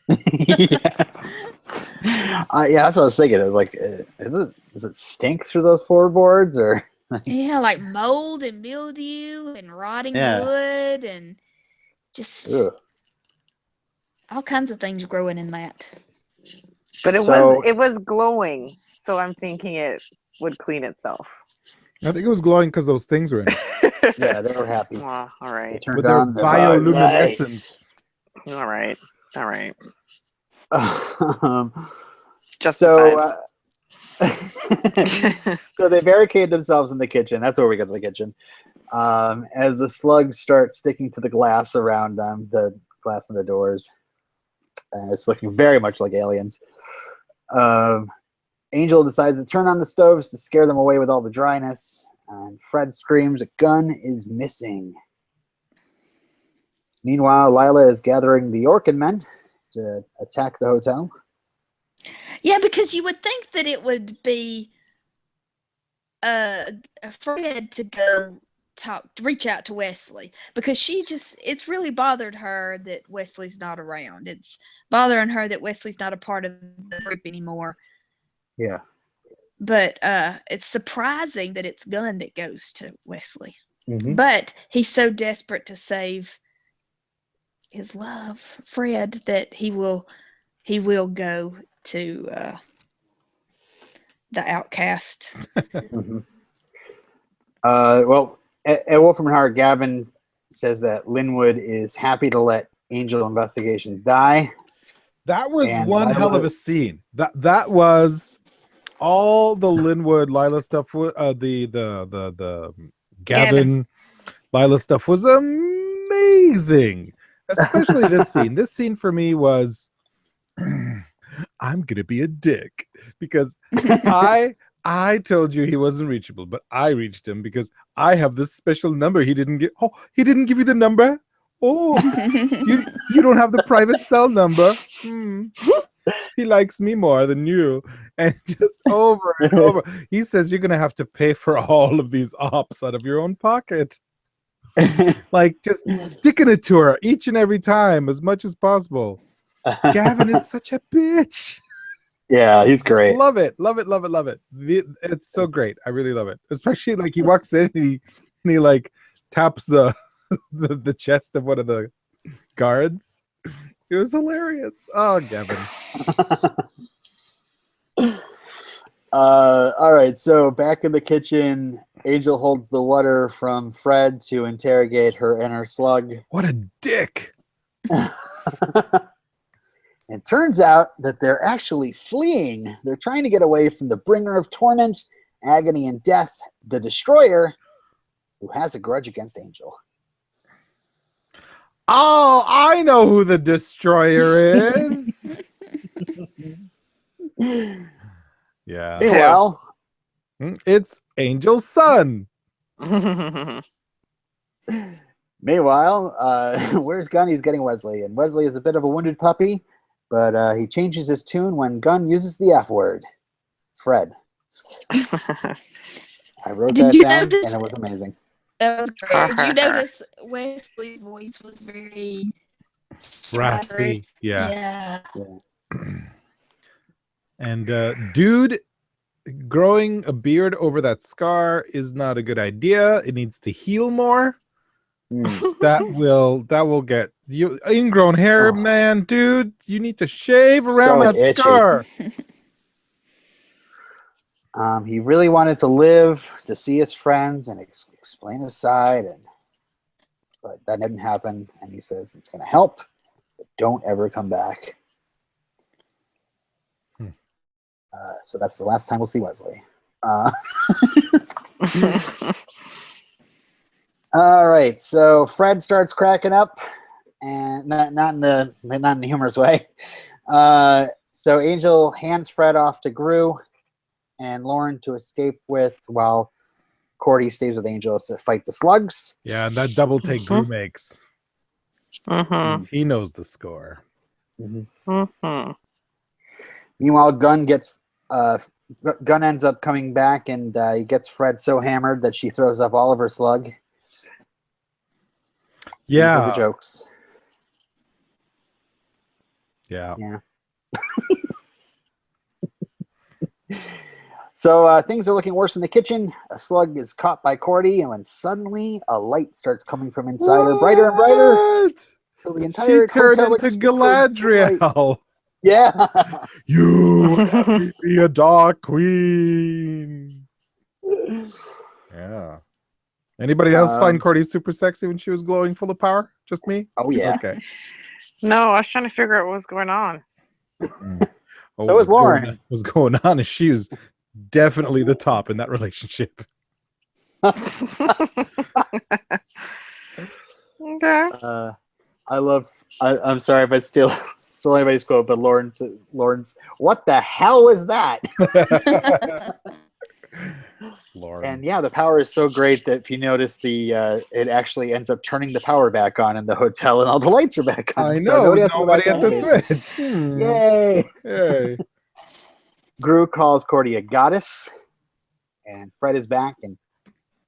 Speaker 4: yeah. Yeah, that's what I was thinking. It was like, does it stink through those floorboards or?
Speaker 3: Yeah, like mold and mildew and rotting
Speaker 4: Yeah.
Speaker 3: wood and just
Speaker 4: Ugh.
Speaker 3: all kinds of things growing in that.
Speaker 2: But
Speaker 4: So-
Speaker 2: it was glowing, so I'm thinking it would clean itself.
Speaker 1: I think it was glowing because those things were in it.
Speaker 4: Yeah, they were happy.
Speaker 2: Oh, all
Speaker 4: They
Speaker 2: right.
Speaker 4: turned
Speaker 1: With their
Speaker 4: on the
Speaker 1: bioluminescence.
Speaker 2: All right. All right.
Speaker 4: So,
Speaker 2: Justified.
Speaker 4: so they barricade themselves in the kitchen. That's where we go to the kitchen. As the slugs start sticking to the glass around them, the glass in the doors, it's looking very much like aliens. Angel decides to turn on the stoves to scare them away with all the dryness. And Fred screams, "A gun is missing." Meanwhile, Lila is gathering the Orkin men to attack the hotel.
Speaker 3: Yeah, because you would think that it would be Fred to go reach out to Wesley, because it's really bothered her that Wesley's not around. It's bothering her that Wesley's not a part of the group anymore.
Speaker 4: Yeah.
Speaker 3: But it's surprising that it's Gunn that goes to Wesley.
Speaker 4: Mm-hmm.
Speaker 3: But he's so desperate to save his love, Fred, that he will go to the outcast.
Speaker 4: Mm-hmm. Well, at Wolfram and Hart, Gavin says that Linwood is happy to let Angel Investigations die.
Speaker 1: That was
Speaker 4: And
Speaker 1: one hell of a scene. That was all the Linwood Lila stuff. The Gavin Lila stuff was amazing, especially this scene. This scene for me was, I'm gonna be a dick because I told you he wasn't reachable, but I reached him because I have this special number he didn't get. Oh, he didn't give you the number? Oh, you don't have the private cell number. He likes me more than you. And just over and over. He says you're gonna have to pay for all of these ops out of your own pocket. Like just sticking it to her each and every time as much as possible. Gavin is such a bitch.
Speaker 4: Yeah, he's great.
Speaker 1: Love it, love it, love it, love it. It's so great. I really love it. Especially like he walks in and he like taps the chest of one of the guards. It was hilarious. Oh, Gavin.
Speaker 4: All right, so back in the kitchen, Angel holds the water from Fred to interrogate her inner slug.
Speaker 1: What a dick.
Speaker 4: It turns out that they're actually fleeing. They're trying to get away from the bringer of torment, agony, and death, the Destroyer, who has a grudge against Angel.
Speaker 1: Oh, I know who the Destroyer is. Yeah.
Speaker 4: Meanwhile,
Speaker 1: it's Angel's son.
Speaker 4: Where's Gunn? He's getting Wesley, and Wesley is a bit of a wounded puppy, but he changes his tune when Gunn uses the F word. Fred. I wrote that down, and it was amazing.
Speaker 3: That was great. Did you notice Wesley's voice was very
Speaker 1: Raspy.
Speaker 3: Yeah.
Speaker 1: And dude, growing a beard over that scar is not a good idea. It needs to heal more. That will get you ingrown hair, man, dude. You need to shave around that
Speaker 4: itchy.
Speaker 1: scar.
Speaker 4: He really wanted to live to see his friends and explain his side, but that didn't happen. And he says it's going to help, but don't ever come back. So that's the last time we'll see Wesley. All right, so Fred starts cracking up, and not in the humorous way. So Angel hands Fred off to Gru and Lauren to escape with, while Cordy stays with Angel to fight the slugs.
Speaker 1: Yeah, and that double take Gru makes. He knows the score.
Speaker 4: Meanwhile, Gunn gets Gunn ends up coming back, and he gets Fred so hammered that she throws up all of her slug. These are the
Speaker 1: Yeah.
Speaker 4: jokes.
Speaker 1: Yeah.
Speaker 4: Yeah. So things are looking worse in the kitchen. A slug is caught by Cordy, and when suddenly a light starts coming from inside her, brighter and brighter,
Speaker 1: What?
Speaker 4: till the
Speaker 1: She
Speaker 4: entire
Speaker 1: turned
Speaker 4: hotel
Speaker 1: into
Speaker 4: explodes with light.
Speaker 1: Galadriel.
Speaker 4: Yeah.
Speaker 1: You would have me be a dark queen. Yeah. Anybody else find Cordy super sexy when she was glowing full of power? Just me?
Speaker 4: Oh yeah.
Speaker 1: Okay.
Speaker 2: No, I was trying to figure out what was going on.
Speaker 1: Oh,
Speaker 4: So is Lauren.
Speaker 1: What's going on is she was definitely the top in that relationship.
Speaker 2: Okay.
Speaker 4: I'm sorry if I steal anybody's quote, but Lauren's, what the hell was that?
Speaker 1: Lauren.
Speaker 4: And yeah, the power is so great that if you notice it actually ends up turning the power back on in the hotel, and all the lights are back on.
Speaker 1: I
Speaker 4: So
Speaker 1: know.
Speaker 4: nobody has to go back
Speaker 1: Nobody
Speaker 4: on
Speaker 1: at the
Speaker 4: stage.
Speaker 1: switch.
Speaker 4: Yay!
Speaker 1: Yay.
Speaker 4: Gru calls Cordy a goddess, and Fred is back, and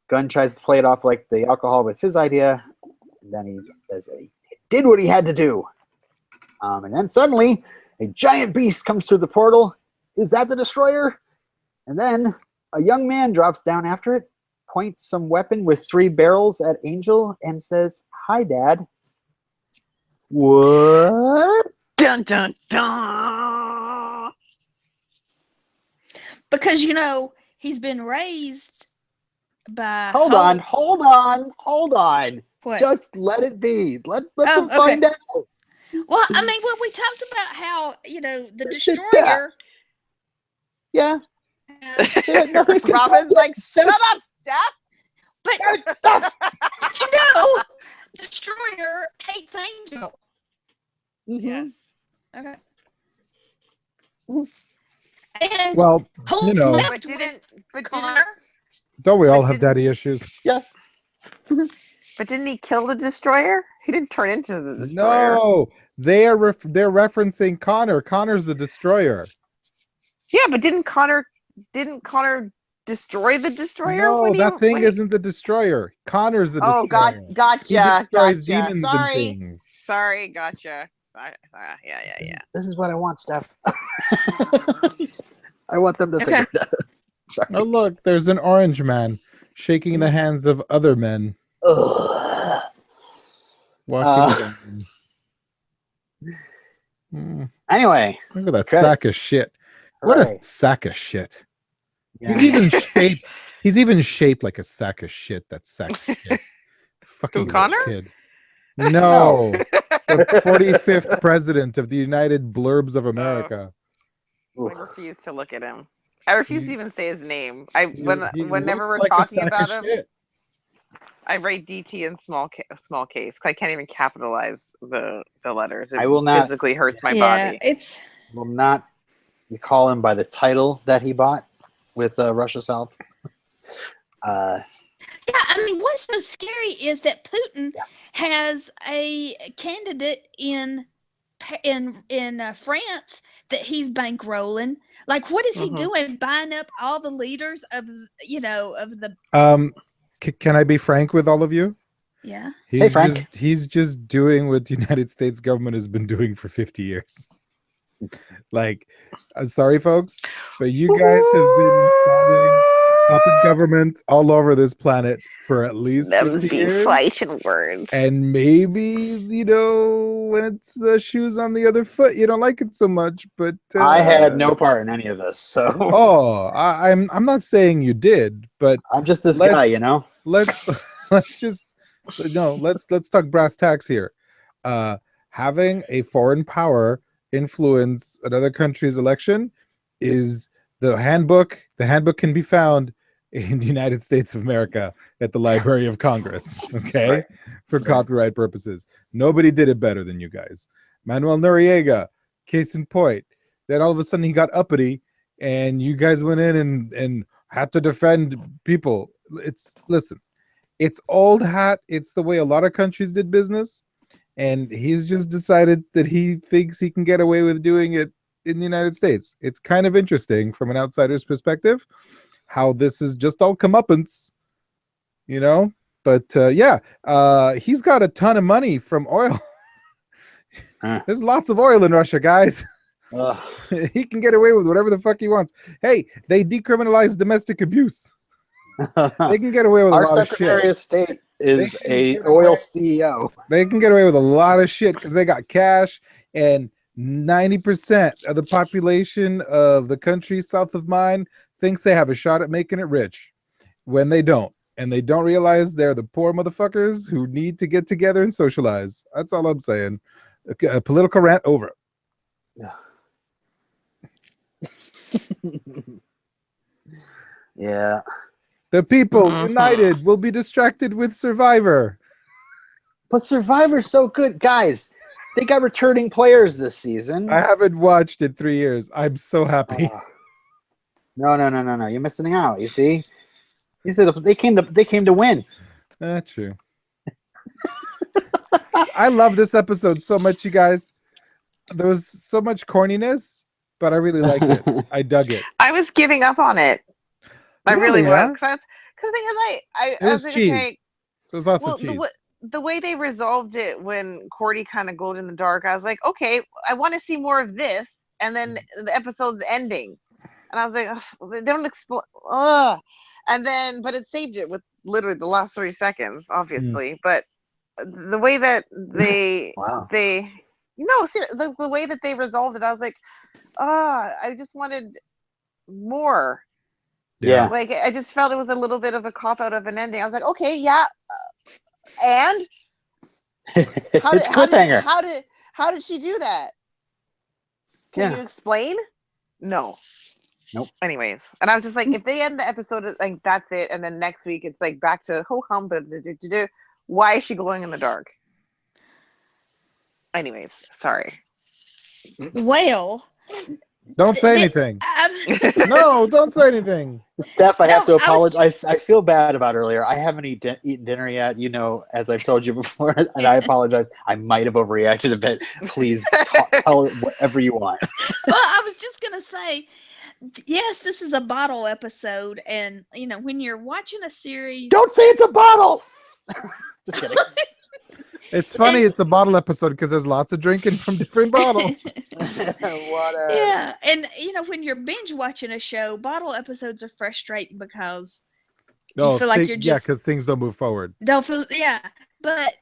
Speaker 4: Gunn tries to play it off like the alcohol was his idea, and then he says that he did what he had to do. And then suddenly, a giant beast comes through the portal. Is that the destroyer? And then a young man drops down after it, points some weapon with 3 barrels at Angel, and says, "Hi, Dad." What?
Speaker 2: Dun dun dun.
Speaker 3: Because he's been raised by.
Speaker 4: Hold on.
Speaker 3: What?
Speaker 4: Just let it be. Let
Speaker 3: Oh,
Speaker 4: them
Speaker 3: okay.
Speaker 4: find out.
Speaker 3: Well, I mean, when we talked about how the destroyer.
Speaker 4: Yeah. Nothing's gonna
Speaker 2: Robin's like, shut up, Steph.
Speaker 3: But
Speaker 4: Stuff.
Speaker 3: destroyer hates Angel.
Speaker 2: Yes.
Speaker 3: Okay. And
Speaker 1: Well,
Speaker 3: Holmes
Speaker 1: you know,
Speaker 3: left
Speaker 2: But
Speaker 3: with
Speaker 2: didn't
Speaker 3: Connor.
Speaker 1: don't we all
Speaker 2: But
Speaker 1: have
Speaker 2: didn't-
Speaker 1: daddy issues?
Speaker 2: but didn't he kill the destroyer? He didn't turn into the destroyer.
Speaker 1: No, they're referencing Connor. Connor's the destroyer.
Speaker 2: Yeah, but didn't Connor destroy the destroyer?
Speaker 1: No,
Speaker 2: when he-
Speaker 1: that thing
Speaker 2: when he-
Speaker 1: isn't the destroyer. Connor's the
Speaker 2: Oh,
Speaker 1: destroyer.
Speaker 2: gotcha.
Speaker 1: He destroys
Speaker 2: gotcha.
Speaker 1: demons
Speaker 2: Sorry.
Speaker 1: and things.
Speaker 2: Sorry, gotcha. Yeah.
Speaker 4: This is what I want, Steph. I want them to
Speaker 3: Okay.
Speaker 4: figure it out. Sorry.
Speaker 1: Oh, look, there's an orange man shaking the hands of other men.
Speaker 4: Ugh.
Speaker 1: Walking down.
Speaker 4: Anyway,
Speaker 1: Look at that
Speaker 4: Credits.
Speaker 1: sack of shit. What
Speaker 4: hooray.
Speaker 1: a sack of shit.
Speaker 4: Yeah.
Speaker 1: He's even shaped like a sack of shit. That sack of shit. Fucking rich
Speaker 2: Connors?
Speaker 1: kid. No. The 45th president of the United Blurbs of America.
Speaker 2: I refuse to look at him. I refuse to even say his name.
Speaker 1: He
Speaker 2: Whenever
Speaker 1: looks
Speaker 2: we're
Speaker 1: like a
Speaker 2: talking
Speaker 1: sack
Speaker 2: about
Speaker 1: of
Speaker 2: him,
Speaker 1: shit.
Speaker 2: I write DT in small case. 'Cause I can't even capitalize the letters. It
Speaker 4: I will not-
Speaker 2: physically hurts my
Speaker 3: Yeah,
Speaker 2: body.
Speaker 3: it's.
Speaker 4: Will not call him by the title that he bought with Russia's help.
Speaker 3: Yeah, I mean, what's so scary is that Putin has a candidate in France that he's bankrolling. Like, what is he
Speaker 2: Mhm.
Speaker 3: doing? Buying up all the leaders of the.
Speaker 1: Can I be frank with all of you?
Speaker 3: Yeah.
Speaker 1: He's
Speaker 4: Frank.
Speaker 1: he's just doing what the United States government has been doing for 50 years. Like, I'm sorry, folks, but you guys have been installing puppet governments all over this planet for at least 50 years.
Speaker 2: fighting words.
Speaker 1: And maybe, when it's the shoes on the other foot, you don't like it so much. But
Speaker 4: I had no part in any of this, so
Speaker 1: Oh, I'm not saying you did, but
Speaker 4: I'm just this guy,
Speaker 1: let's let's talk brass tacks here. Having a foreign power influence another country's election is the handbook. The handbook can be found in the United States of America at the Library of Congress, okay?
Speaker 4: Right.
Speaker 1: For copyright purposes. Nobody did it better than you guys. Manuel Noriega, case in point. Then all of a sudden he got uppity and you guys went in and had to defend people. Listen, it's old hat. It's the way a lot of countries did business. And he's just decided that he thinks he can get away with doing it in the United States. It's kind of interesting from an outsider's perspective how this is just all comeuppance, you know. But he's got a ton of money from oil. There's lots of oil in Russia, guys. He can get away with whatever the fuck he wants. Hey, they decriminalized domestic abuse. They can get away with a lot of shit.
Speaker 4: Our Secretary of State is a oil CEO.
Speaker 1: They can get away with a lot of shit because they got cash, and 90% of the population of the country south of mine thinks they have a shot at making it rich when they don't. And they don't realize they're the poor motherfuckers who need to get together and socialize. That's all I'm saying. A political rant over.
Speaker 4: Yeah.
Speaker 1: The people united will be distracted with Survivor.
Speaker 4: But Survivor's so good. Guys, they got returning players this season.
Speaker 1: I haven't watched it 3 years. I'm so happy.
Speaker 4: No. You're missing out. You see? These are they came to win.
Speaker 1: That's true. I love this episode so much, you guys. There was so much corniness, but I really liked it. I dug it.
Speaker 2: I was giving up on it. I really was. Because
Speaker 1: it was cheese.
Speaker 2: Okay,
Speaker 1: There was lots of cheese.
Speaker 2: The way they resolved it when Cordy kind of glowed in the dark, I was like, okay, I want to see more of this. And then the episode's ending. And I was like, they don't explain. And then, but it saved it with literally the last 3 seconds, obviously. But the way that the way that they resolved it, I was like, I just wanted more.
Speaker 4: Yeah.
Speaker 2: Like, I just felt it was a little bit of a cop out of an ending. I was like, okay, yeah. And how did she do that? Can you explain? No.
Speaker 4: Nope.
Speaker 2: Anyways, and I was just like, if they end the episode like that's it, and then next week it's like back to ho hum, but why is she glowing in the dark? Anyways, sorry.
Speaker 3: Well,
Speaker 1: don't say anything. No, don't say anything.
Speaker 4: Steph, I have to apologize. I feel bad about earlier. I haven't eaten dinner yet, as I've told you before, and I apologize. I might have overreacted a bit. Please tell whatever you want.
Speaker 3: Well, I was just going to say, yes, this is a bottle episode, and, when you're watching a series...
Speaker 4: Don't say it's a bottle! Just kidding.
Speaker 1: It's funny, it's a bottle episode because there's lots of drinking from different bottles.
Speaker 3: Yeah, and when you're binge watching a show, bottle episodes are frustrating because you feel like you're just
Speaker 1: because things don't move forward.
Speaker 3: But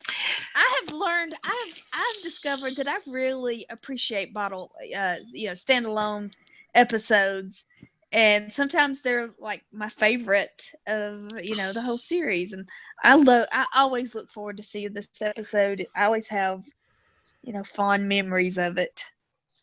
Speaker 3: I have learned, I've discovered that I really appreciate bottle, standalone episodes. And sometimes they're like my favorite of, the whole series. And I always look forward to seeing this episode. I always have, fond memories of it.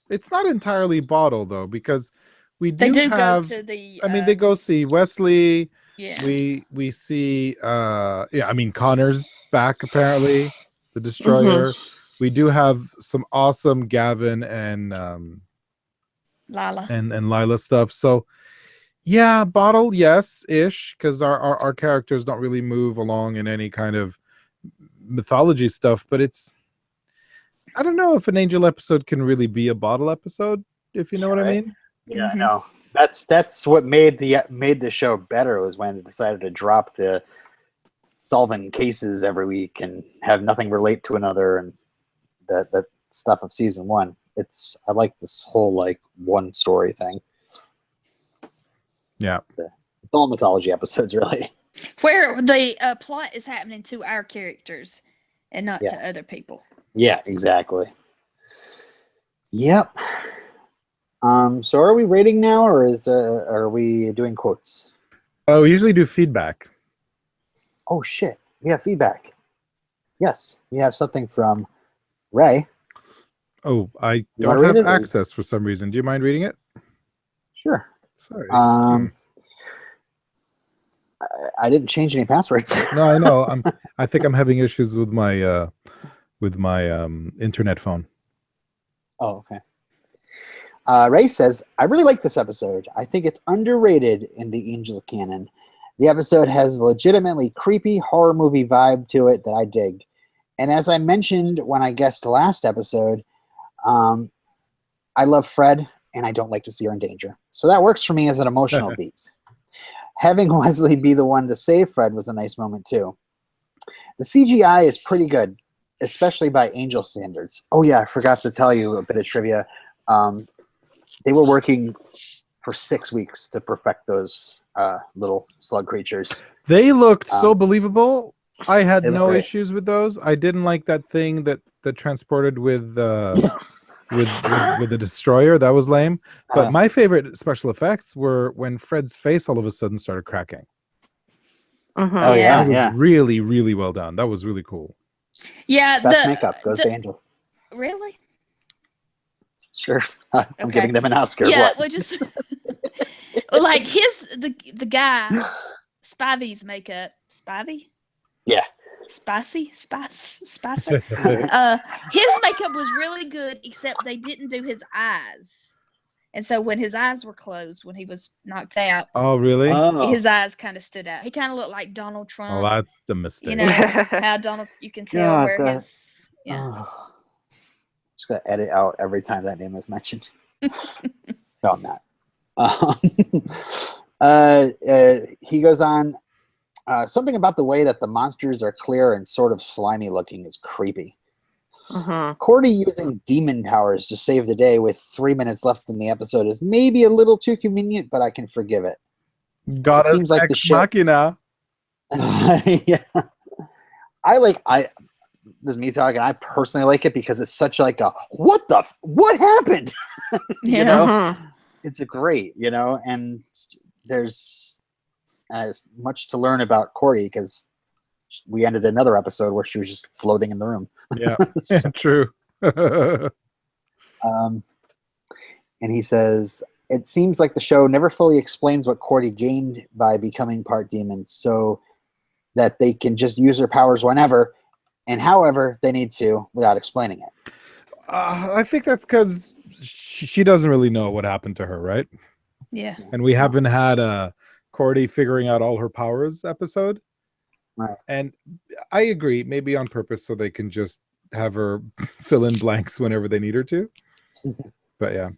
Speaker 1: It's not entirely bottle though, because we do
Speaker 3: go to the,
Speaker 1: they go see Wesley.
Speaker 3: Yeah.
Speaker 1: We see, Connor's back apparently, the Destroyer. We do have some awesome Gavin and,
Speaker 3: Lila
Speaker 1: and Lila stuff. So yeah, bottle, yes ish, because our characters don't really move along in any kind of mythology stuff, but I don't know if an Angel episode can really be a bottle episode, if you know what I mean.
Speaker 4: Yeah, no. That's what made the show better, was when it decided to drop the solving cases every week and have nothing relate to another, and that stuff of season 1. I like this whole one story thing.
Speaker 1: Yeah.
Speaker 4: It's all mythology episodes, really.
Speaker 3: Where the plot is happening to our characters and not to other people.
Speaker 4: Yeah, exactly. Yep. So are we rating now, or are we doing quotes?
Speaker 1: Oh, we usually do feedback.
Speaker 4: Oh shit, we have feedback. Yes, we have something from Ray.
Speaker 1: Oh, I don't have access for some reason. Do you mind reading it?
Speaker 4: Sure.
Speaker 1: Sorry.
Speaker 4: I didn't change any passwords.
Speaker 1: No, I know. I think I'm having issues with my internet phone.
Speaker 4: Oh, okay. Ray says, I really like this episode. I think it's underrated in the Angel canon. The episode has a legitimately creepy horror movie vibe to it that I dig. And as I mentioned when I guessed the last episode, I love Fred and I don't like to see her in danger. So that works for me as an emotional beat. Having Wesley be the one to save Fred was a nice moment too. The CGI is pretty good, especially by Angel standards. Oh yeah, I forgot to tell you a bit of trivia. They were working for 6 weeks to perfect those little slug creatures.
Speaker 1: They looked so believable. I had
Speaker 4: They look
Speaker 1: no
Speaker 4: great.
Speaker 1: issues with those. I didn't like that thing that transported with the destroyer. That was lame. But my favorite special effects were when Fred's face all of a sudden started cracking.
Speaker 2: Mhm.
Speaker 4: Oh yeah,
Speaker 1: That was
Speaker 4: yeah.
Speaker 1: really, really well done. That was really cool.
Speaker 3: Yeah,
Speaker 4: Best makeup goes to Angel.
Speaker 3: Really?
Speaker 4: Sure. I'm
Speaker 3: Okay.
Speaker 4: giving them an Oscar.
Speaker 3: Yeah,
Speaker 4: What?
Speaker 3: well, just like the guy, Spivey's makeup. Spivey?
Speaker 4: Yeah.
Speaker 3: Spicer. His makeup was really good, except they didn't do his eyes. And so when his eyes were closed, when he was knocked out,
Speaker 1: Oh, really?
Speaker 3: his eyes kind of stood out. He kind of looked like Donald Trump.
Speaker 1: Well, that's the mistake.
Speaker 3: You know how Donald, you can tell
Speaker 4: God,
Speaker 3: where his,
Speaker 4: Just gotta edit out every time that name is mentioned. No, I'm not. He goes on. Something about the way that the monsters are clear and sort of slimy looking is creepy. Cordy using demon powers to save the day with 3 minutes left in the episode is maybe a little too convenient, but I can forgive it.
Speaker 1: Goddess
Speaker 4: seems like the
Speaker 1: ex
Speaker 4: show-
Speaker 1: machina.
Speaker 4: Yeah. This is me talking. I personally like it because it's such like a what happened? You know, it's a great, and there's as much to learn about Cordy because we ended another episode where she was just floating in the room.
Speaker 1: Yeah,
Speaker 4: So,
Speaker 1: true.
Speaker 4: and he says, it seems like the show never fully explains what Cordy gained by becoming part demon, so that they can just use her powers whenever and however they need to without explaining it.
Speaker 1: I think that's because she doesn't really know what happened to her, right?
Speaker 3: Yeah.
Speaker 1: And we haven't had a Cordy figuring out all her powers episode.
Speaker 4: Right.
Speaker 1: And I agree, maybe on purpose so they can just have her fill in blanks whenever they need her to. But yeah.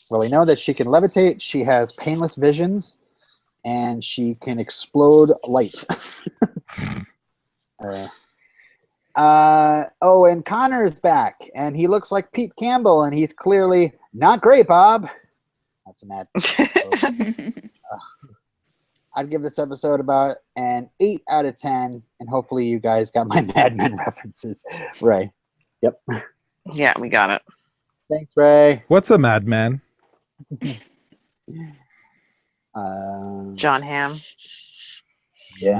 Speaker 4: Well, we know that she can levitate, she has painless visions, and she can explode lights. And Connor is back, and he looks like Pete Campbell, and he's clearly not great, Bob. That's a mad. I'd give this episode about an 8 out of 10, and hopefully you guys got my Mad Men references. Ray. Yep.
Speaker 2: Yeah, we got it.
Speaker 4: Thanks, Ray.
Speaker 1: What's a madman?
Speaker 2: John Hamm.
Speaker 4: Yeah.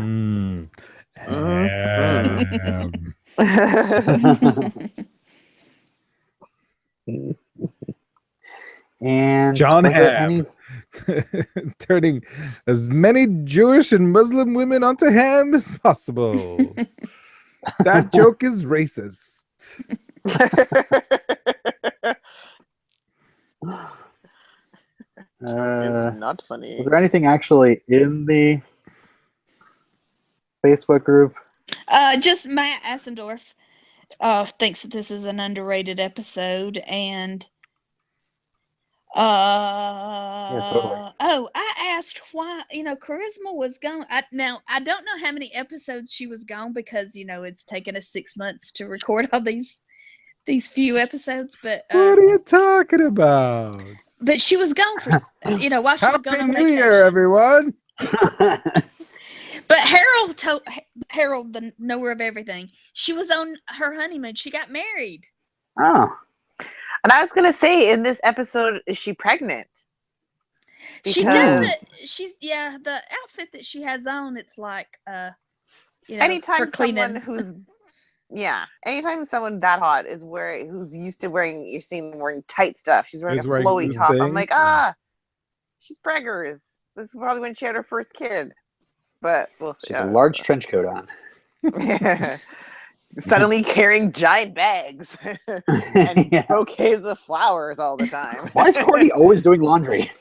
Speaker 4: And
Speaker 1: John
Speaker 4: was there
Speaker 1: Hamm turning as many Jewish and Muslim women onto ham as possible. That joke is racist.
Speaker 2: It's not funny.
Speaker 4: Was there anything actually in the Facebook group?
Speaker 3: Just Matt Assendorf thinks that this is an underrated episode, and
Speaker 4: totally.
Speaker 3: Oh, I asked why Charisma was gone. Now I don't know how many episodes she was gone because it's taken us 6 months to record all these few episods. But
Speaker 1: what are you talking about?
Speaker 3: But she was gone for while she was
Speaker 1: Happy
Speaker 3: gone on
Speaker 1: New
Speaker 3: vacation.
Speaker 1: Year, everyone!
Speaker 3: But Harold told Harold, the knower of everything, she was on her honeymoon. She got married.
Speaker 4: Oh.
Speaker 2: And I was gonna say, in this episode, is she pregnant?
Speaker 3: She doesn't. She's the outfit that she has on. It's like
Speaker 2: anytime
Speaker 3: for
Speaker 2: someone anytime someone that hot is who's used to wearing, you're seeing them wearing tight stuff. She's wearing a flowy top. I'm like, she's preggers. This is probably when she had her first kid. But we'll see.
Speaker 4: She has a large trench coat on.
Speaker 2: Suddenly carrying giant bags and bouquets of flowers all the time.
Speaker 4: Why is Cordy always doing laundry?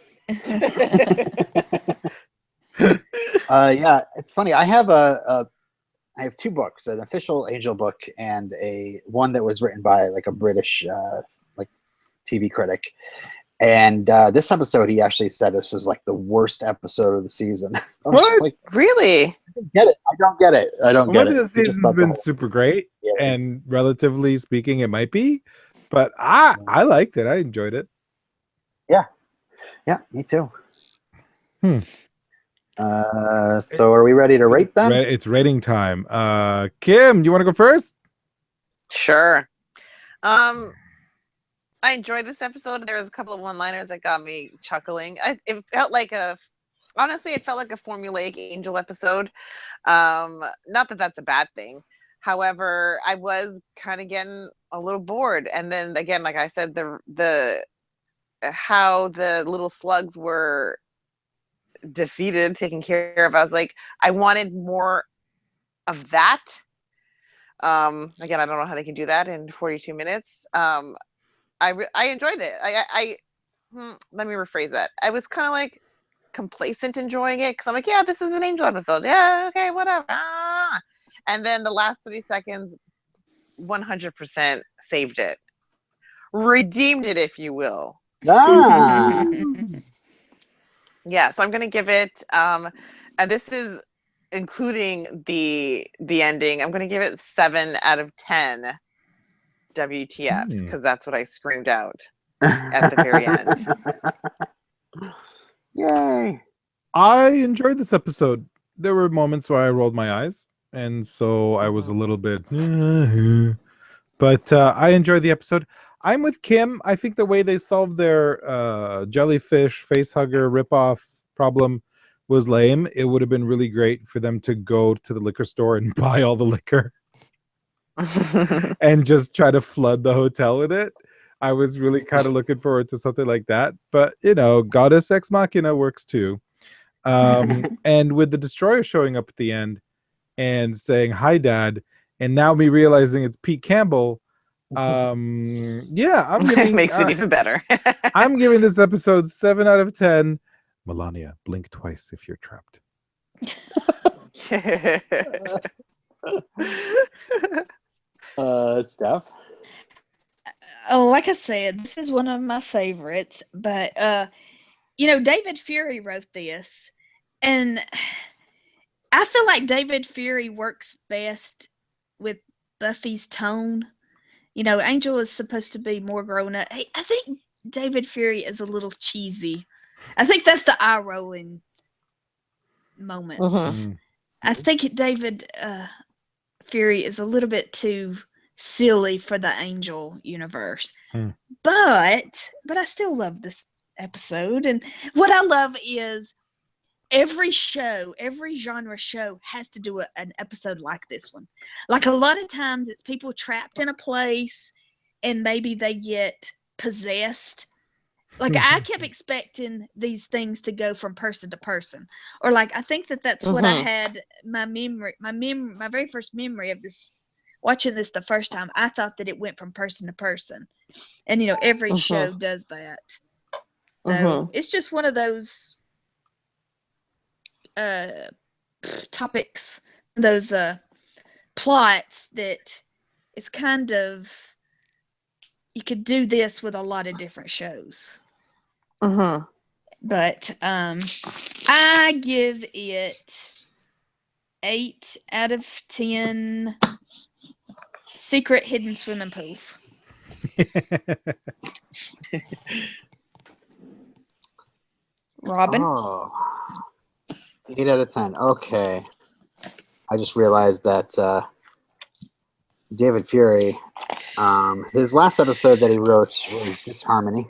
Speaker 4: Yeah, it's funny. I have I have 2 books: an official Angel book and one that was written by like a British TV critic. And this episode, he actually said this was like the worst episode of the season. I was just
Speaker 1: What?
Speaker 4: like,
Speaker 2: Really?
Speaker 4: I don't get it. I don't get it. I don't get
Speaker 1: Maybe
Speaker 4: it.
Speaker 1: the
Speaker 4: He just
Speaker 1: season's
Speaker 4: thought the
Speaker 1: been
Speaker 4: whole-
Speaker 1: super great,
Speaker 4: Yeah, it's-
Speaker 1: and relatively speaking, it might be. But I liked it. I enjoyed it.
Speaker 4: Yeah, me too.
Speaker 1: Hmm.
Speaker 4: So are we ready to rate them?
Speaker 1: It's rating time. Kim, you want to go first?
Speaker 2: Sure. I enjoyed this episode. There was a couple of one-liners that got me chuckling. It felt like honestly, it felt like a formulaic Angel episode. Not that that's a bad thing. However, I was kind of getting a little bored. And then again, like I said, the how the little slugs were defeated, taken care of. I was like, I wanted more of that. Again, I don't know how they can do that in 42 minutes. I enjoyed it. Let me rephrase that. I was kind of like complacent enjoying it because I'm like, yeah, this is an Angel episode. Yeah, okay, whatever. And then the last 30 seconds, 100% saved it, redeemed it, if you will.
Speaker 4: Ah,
Speaker 2: Yeah, so I'm gonna give it, and this is including the ending. I'm gonna give it 7 out of 10 WTFs because that's what I screamed out at the very end.
Speaker 4: Yay.
Speaker 1: I enjoyed this episode. There were moments where I rolled my eyes, and so I was a little bit, but I enjoyed the episode. I'm with Kim. I think the way they solved their jellyfish facehugger ripoff problem was lame. It would have been really great for them to go to the liquor store and buy all the liquor and just try to flood the hotel with it. I was really kind of looking forward to something like that. But, Goddess Ex Machina works too. And with the Destroyer showing up at the end and saying, "Hi, Dad," and now me realizing it's Pete Campbell, I'm giving
Speaker 2: makes it even better.
Speaker 1: I'm giving this episode 7 out of 10. Melania, blink twice if you're trapped.
Speaker 4: Steph?
Speaker 3: Oh, like I said, this is one of my favorites, but David Fury wrote this, and I feel like David Fury works best with Buffy's tone. Angel is supposed to be more grown up. I think David Fury is a little cheesy. I think that's the eye rolling moments. I think David Fury is a little bit too silly for the Angel universe. But I still love this episode. And what I love is every genre show has to do an episode like this one. Like a lot of times it's people trapped in a place and maybe they get possessed. Like I kept expecting these things to go from person to person, or like I think that's what I had my very first memory of this. Watching this the first time, I thought that it went from person to person, and every show does that. So it's just one of those topics, those plots that it's kind of, you could do this with a lot of different shows. But I give it 8 out of 10 secret hidden swimming pools. Robin?
Speaker 4: Oh, 8 out of 10. Okay. I just realized that David Fury, his last episode that he wrote was Disharmony.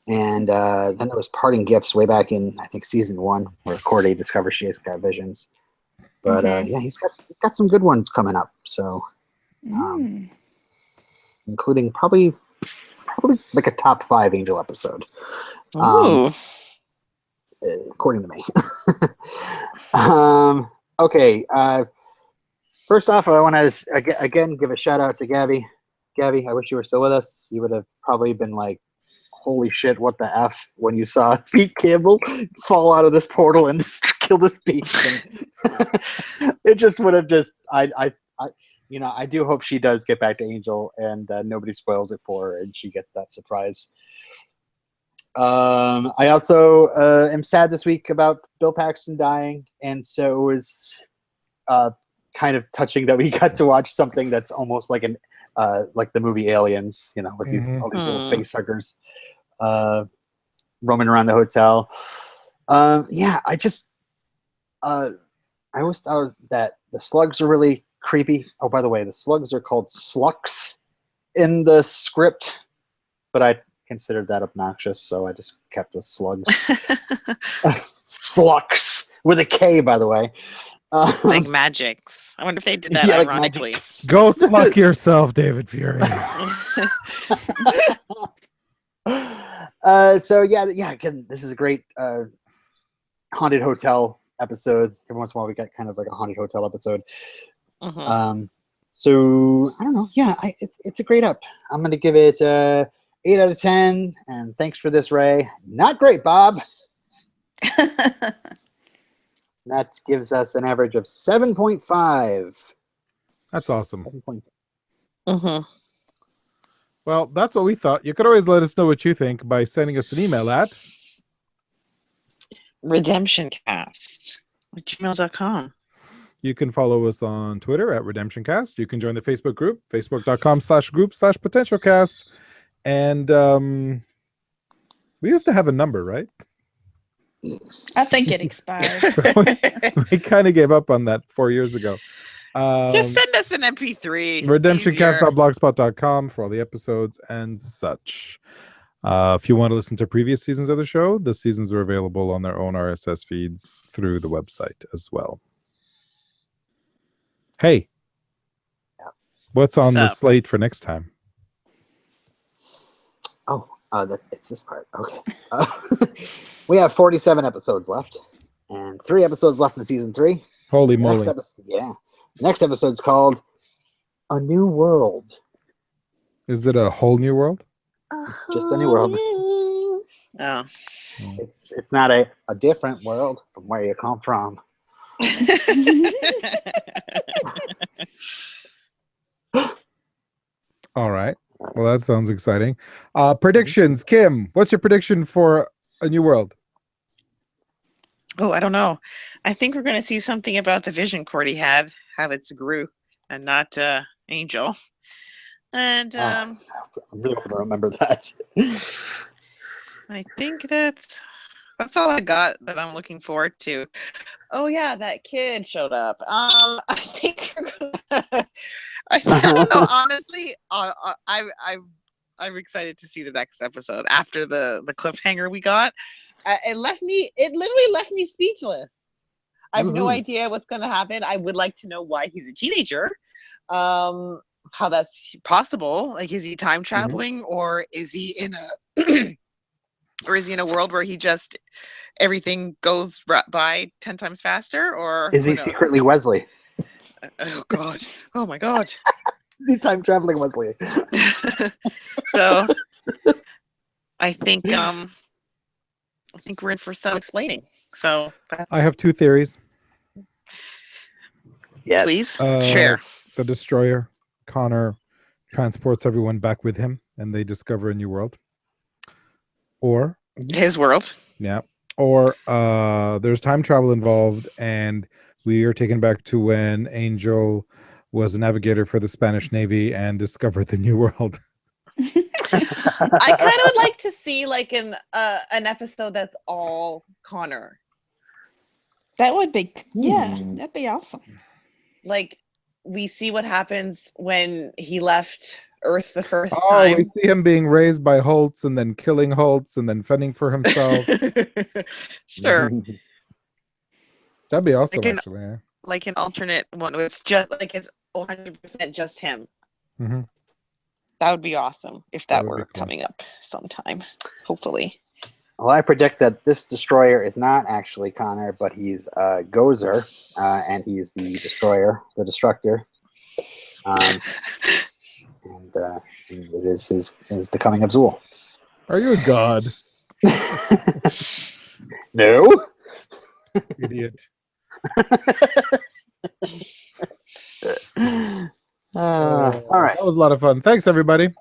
Speaker 4: And then there was Parting Gifts way back in, I think, season 1, where Cordy discovers she has got visions. But he's got some good ones coming up. So, including probably like a top 5 Angel episode. According to me. Okay. First off, I want to again give a shout out to Gabby. Gabby, I wish you were still with us. You would have probably been like, "Holy shit, what the F," when you saw Pete Campbell fall out of this portal and just kill this beast. It just would have just I do hope she does get back to Angel and nobody spoils it for her and she gets that surprise. I also am sad this week about Bill Paxton dying, and so it was kind of touching that we got to watch something that's almost like like the movie Aliens, you know, with all these little face huggers roaming around the hotel. Yeah, I always thought that the slugs are really creepy. Oh, by the way, the slugs are called slucks in the script, but I considered that obnoxious, so I just kept with slugs. Slucks with a K, by the way.
Speaker 2: Like magics. I wonder if they did that
Speaker 4: Yeah, like
Speaker 2: ironically.
Speaker 4: magics.
Speaker 1: Go sluck yourself, David Fury.
Speaker 4: So yeah. Again, this is a great haunted hotel episode. Every once in a while, we got kind of like a haunted hotel episode. So I don't know. Yeah, it's a great up. I'm gonna give it 8 out of 10. And thanks for this, Ray. Not great, Bob. That gives us an average of 7.5.
Speaker 1: That's awesome.
Speaker 4: 7.5.
Speaker 1: Well, that's what we thought. You could always let us know what you think by sending us an email at
Speaker 2: RedemptionCast@gmail.com.
Speaker 1: You can follow us on Twitter at RedemptionCast. You can join the Facebook group, facebook.com/group/potentialcast. And we used to have a number, right?
Speaker 3: I think it expired.
Speaker 1: We kind of gave up on that 4 years ago.
Speaker 2: Just send us an MP3.
Speaker 1: RedemptionCast.blogspot.com for all the episodes and such. If you want to listen to previous seasons of the show, the seasons are available on their own RSS feeds through the website as well. Hey, what's on the slate for next time?
Speaker 4: Oh, it's this part. Okay. We have 47 episodes left, and 3 episodes left in season 3.
Speaker 1: Holy moly!
Speaker 4: Next episode's called "A New World."
Speaker 1: Is it a whole new world?
Speaker 4: Just a new world.
Speaker 2: Oh.
Speaker 4: It's not a different world from where you come from.
Speaker 1: All right. Well, that sounds exciting. Predictions, Kim. What's your prediction for A New World?
Speaker 2: Oh, I don't know. I think we're going to see something about the vision cord he had, how it's Gru and not Angel. And
Speaker 4: I'm really going to remember that.
Speaker 2: I think that's all I got that I'm looking forward to. Oh yeah, that kid showed up. I think we're gonna, I don't know. Honestly, I'm excited to see the next episode after the cliffhanger we got. It literally left me speechless. I have no idea what's going to happen. I would like to know why he's a teenager. How that's possible. Like, is he time traveling, or is he in a or is he in a world where he just everything goes by 10 times faster? Or
Speaker 4: is he secretly Wesley?
Speaker 2: Oh God! Oh my God!
Speaker 4: Is he time traveling Wesley?
Speaker 2: So, I think we're in for some explaining. So
Speaker 1: I have 2 theories.
Speaker 4: Yes,
Speaker 2: please share.
Speaker 1: The destroyer, Connor, transports everyone back with him, and they discover a new world. Or
Speaker 2: his world.
Speaker 1: Yeah. Or there's time travel involved, and we are taken back to when Angel was a navigator for the Spanish Navy and discovered the new world.
Speaker 2: I kind of would like to see like an episode that's all Connor.
Speaker 3: That would be, that'd be awesome.
Speaker 2: Like, we see what happens when he left Earth the first time.
Speaker 1: Oh, we see him being raised by Holtz and then killing Holtz and then fending for himself.
Speaker 2: Sure.
Speaker 1: That'd be awesome,
Speaker 2: like
Speaker 1: actually. Yeah.
Speaker 2: Like an alternate one. It's just like it's 100% just him.
Speaker 1: Mm-hmm.
Speaker 2: That would be awesome if that were
Speaker 1: cool.
Speaker 2: coming up sometime. Hopefully.
Speaker 4: Well, I predict that this destroyer is not actually Connor, but he's Gozer, and he's the destroyer, the destructor. And it is the coming of Zool.
Speaker 1: Are you a god?
Speaker 4: No.
Speaker 1: Idiot.
Speaker 4: All right.
Speaker 1: That was a lot of fun. Thanks, everybody.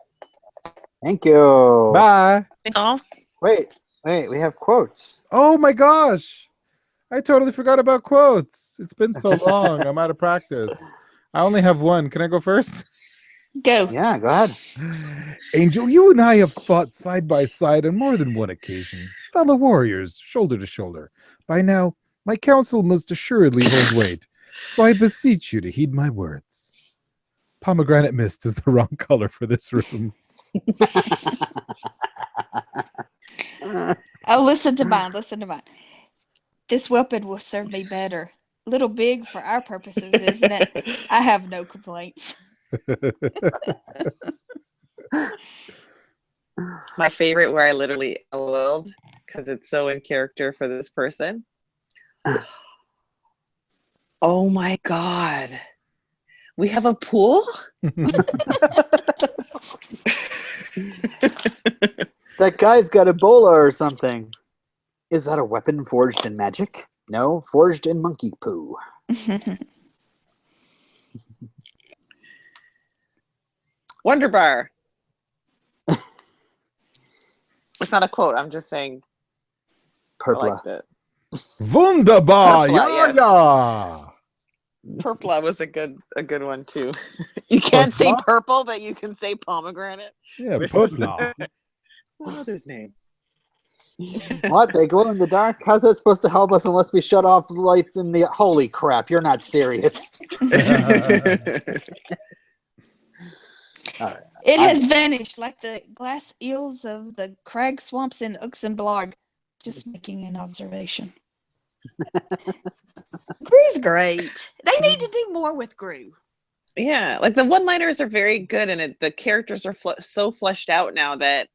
Speaker 4: Thank you.
Speaker 1: Bye.
Speaker 2: Thanks all.
Speaker 4: Wait. Wait, we have quotes.
Speaker 1: Oh my gosh. I totally forgot about quotes. It's been so long. I'm out of practice. I only have one. Can I go first?
Speaker 3: Go.
Speaker 4: Yeah, go ahead.
Speaker 1: Angel, you and I have fought side by side on more than one occasion, fellow warriors, shoulder to shoulder. By now, my counsel must assuredly hold weight, so I beseech you to heed my words. Pomegranate mist is the wrong color for this room.
Speaker 3: Oh, listen to mine. Listen to mine. This weapon will serve me better. A little big for our purposes, isn't it? I have no complaints.
Speaker 2: My favorite, where I literally LOL'd because it's so in character for this person. Oh my God. We have a pool?
Speaker 4: That guy's got Ebola or something. Is that a weapon forged in magic? No, forged in monkey poo.
Speaker 2: Wonder Bar. It's not a quote. I'm just saying I
Speaker 4: Purpla.
Speaker 2: liked it.
Speaker 1: Wunderbar!
Speaker 2: Purpla,
Speaker 1: Yeah,
Speaker 2: yes.
Speaker 1: yeah!
Speaker 2: Purpla was a good one too. You can't say
Speaker 1: Purpla?
Speaker 2: purple, but you can say pomegranate.
Speaker 1: Yeah, Purpla.
Speaker 2: My mother's name.
Speaker 4: What? They glow in the dark? How's that supposed to help us unless we shut off the lights in the... Holy crap, you're not serious. All right.
Speaker 3: It has vanished like the glass eels of the crag swamps in Uxenblarg. Just making an observation. Gru's great. They need to do more with Gru.
Speaker 2: Yeah, like the one-liners are very good, and the characters are so fleshed out now that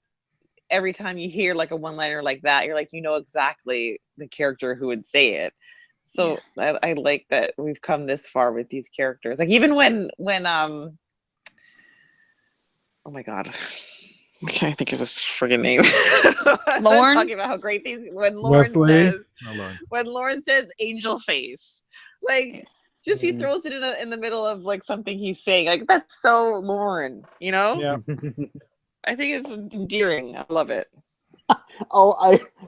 Speaker 2: every time you hear like a one-liner like that, you're like, you know exactly the character who would say it. So yeah. I like that we've come this far with these characters. Like even when oh my God, I can't think of his friggin' name.
Speaker 3: Lauren?
Speaker 2: Talking about how great these when Lauren says
Speaker 1: Lauren.
Speaker 2: when Lauren says angel face, like just he throws it in the middle of like something he's saying. Like that's so Lauren, you know?
Speaker 1: Yeah.
Speaker 2: I think it's endearing. I love it.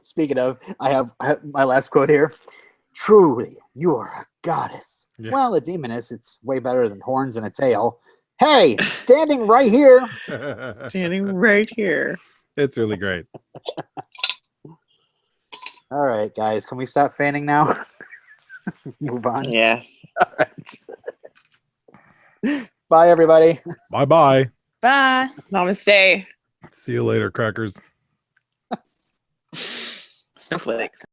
Speaker 4: Speaking of, I have my last quote here. Truly, you are a goddess.
Speaker 1: Yeah.
Speaker 4: Well, a demoness. It's way better than horns and a tail. Hey, standing right here.
Speaker 2: Standing right here.
Speaker 1: It's really great.
Speaker 4: All right, guys, can we stop fanning now? Move on.
Speaker 2: Yes.
Speaker 4: All right. Bye, everybody.
Speaker 1: Bye-bye.
Speaker 3: Bye.
Speaker 2: Namaste.
Speaker 1: See you later, crackers.
Speaker 2: Snowflakes.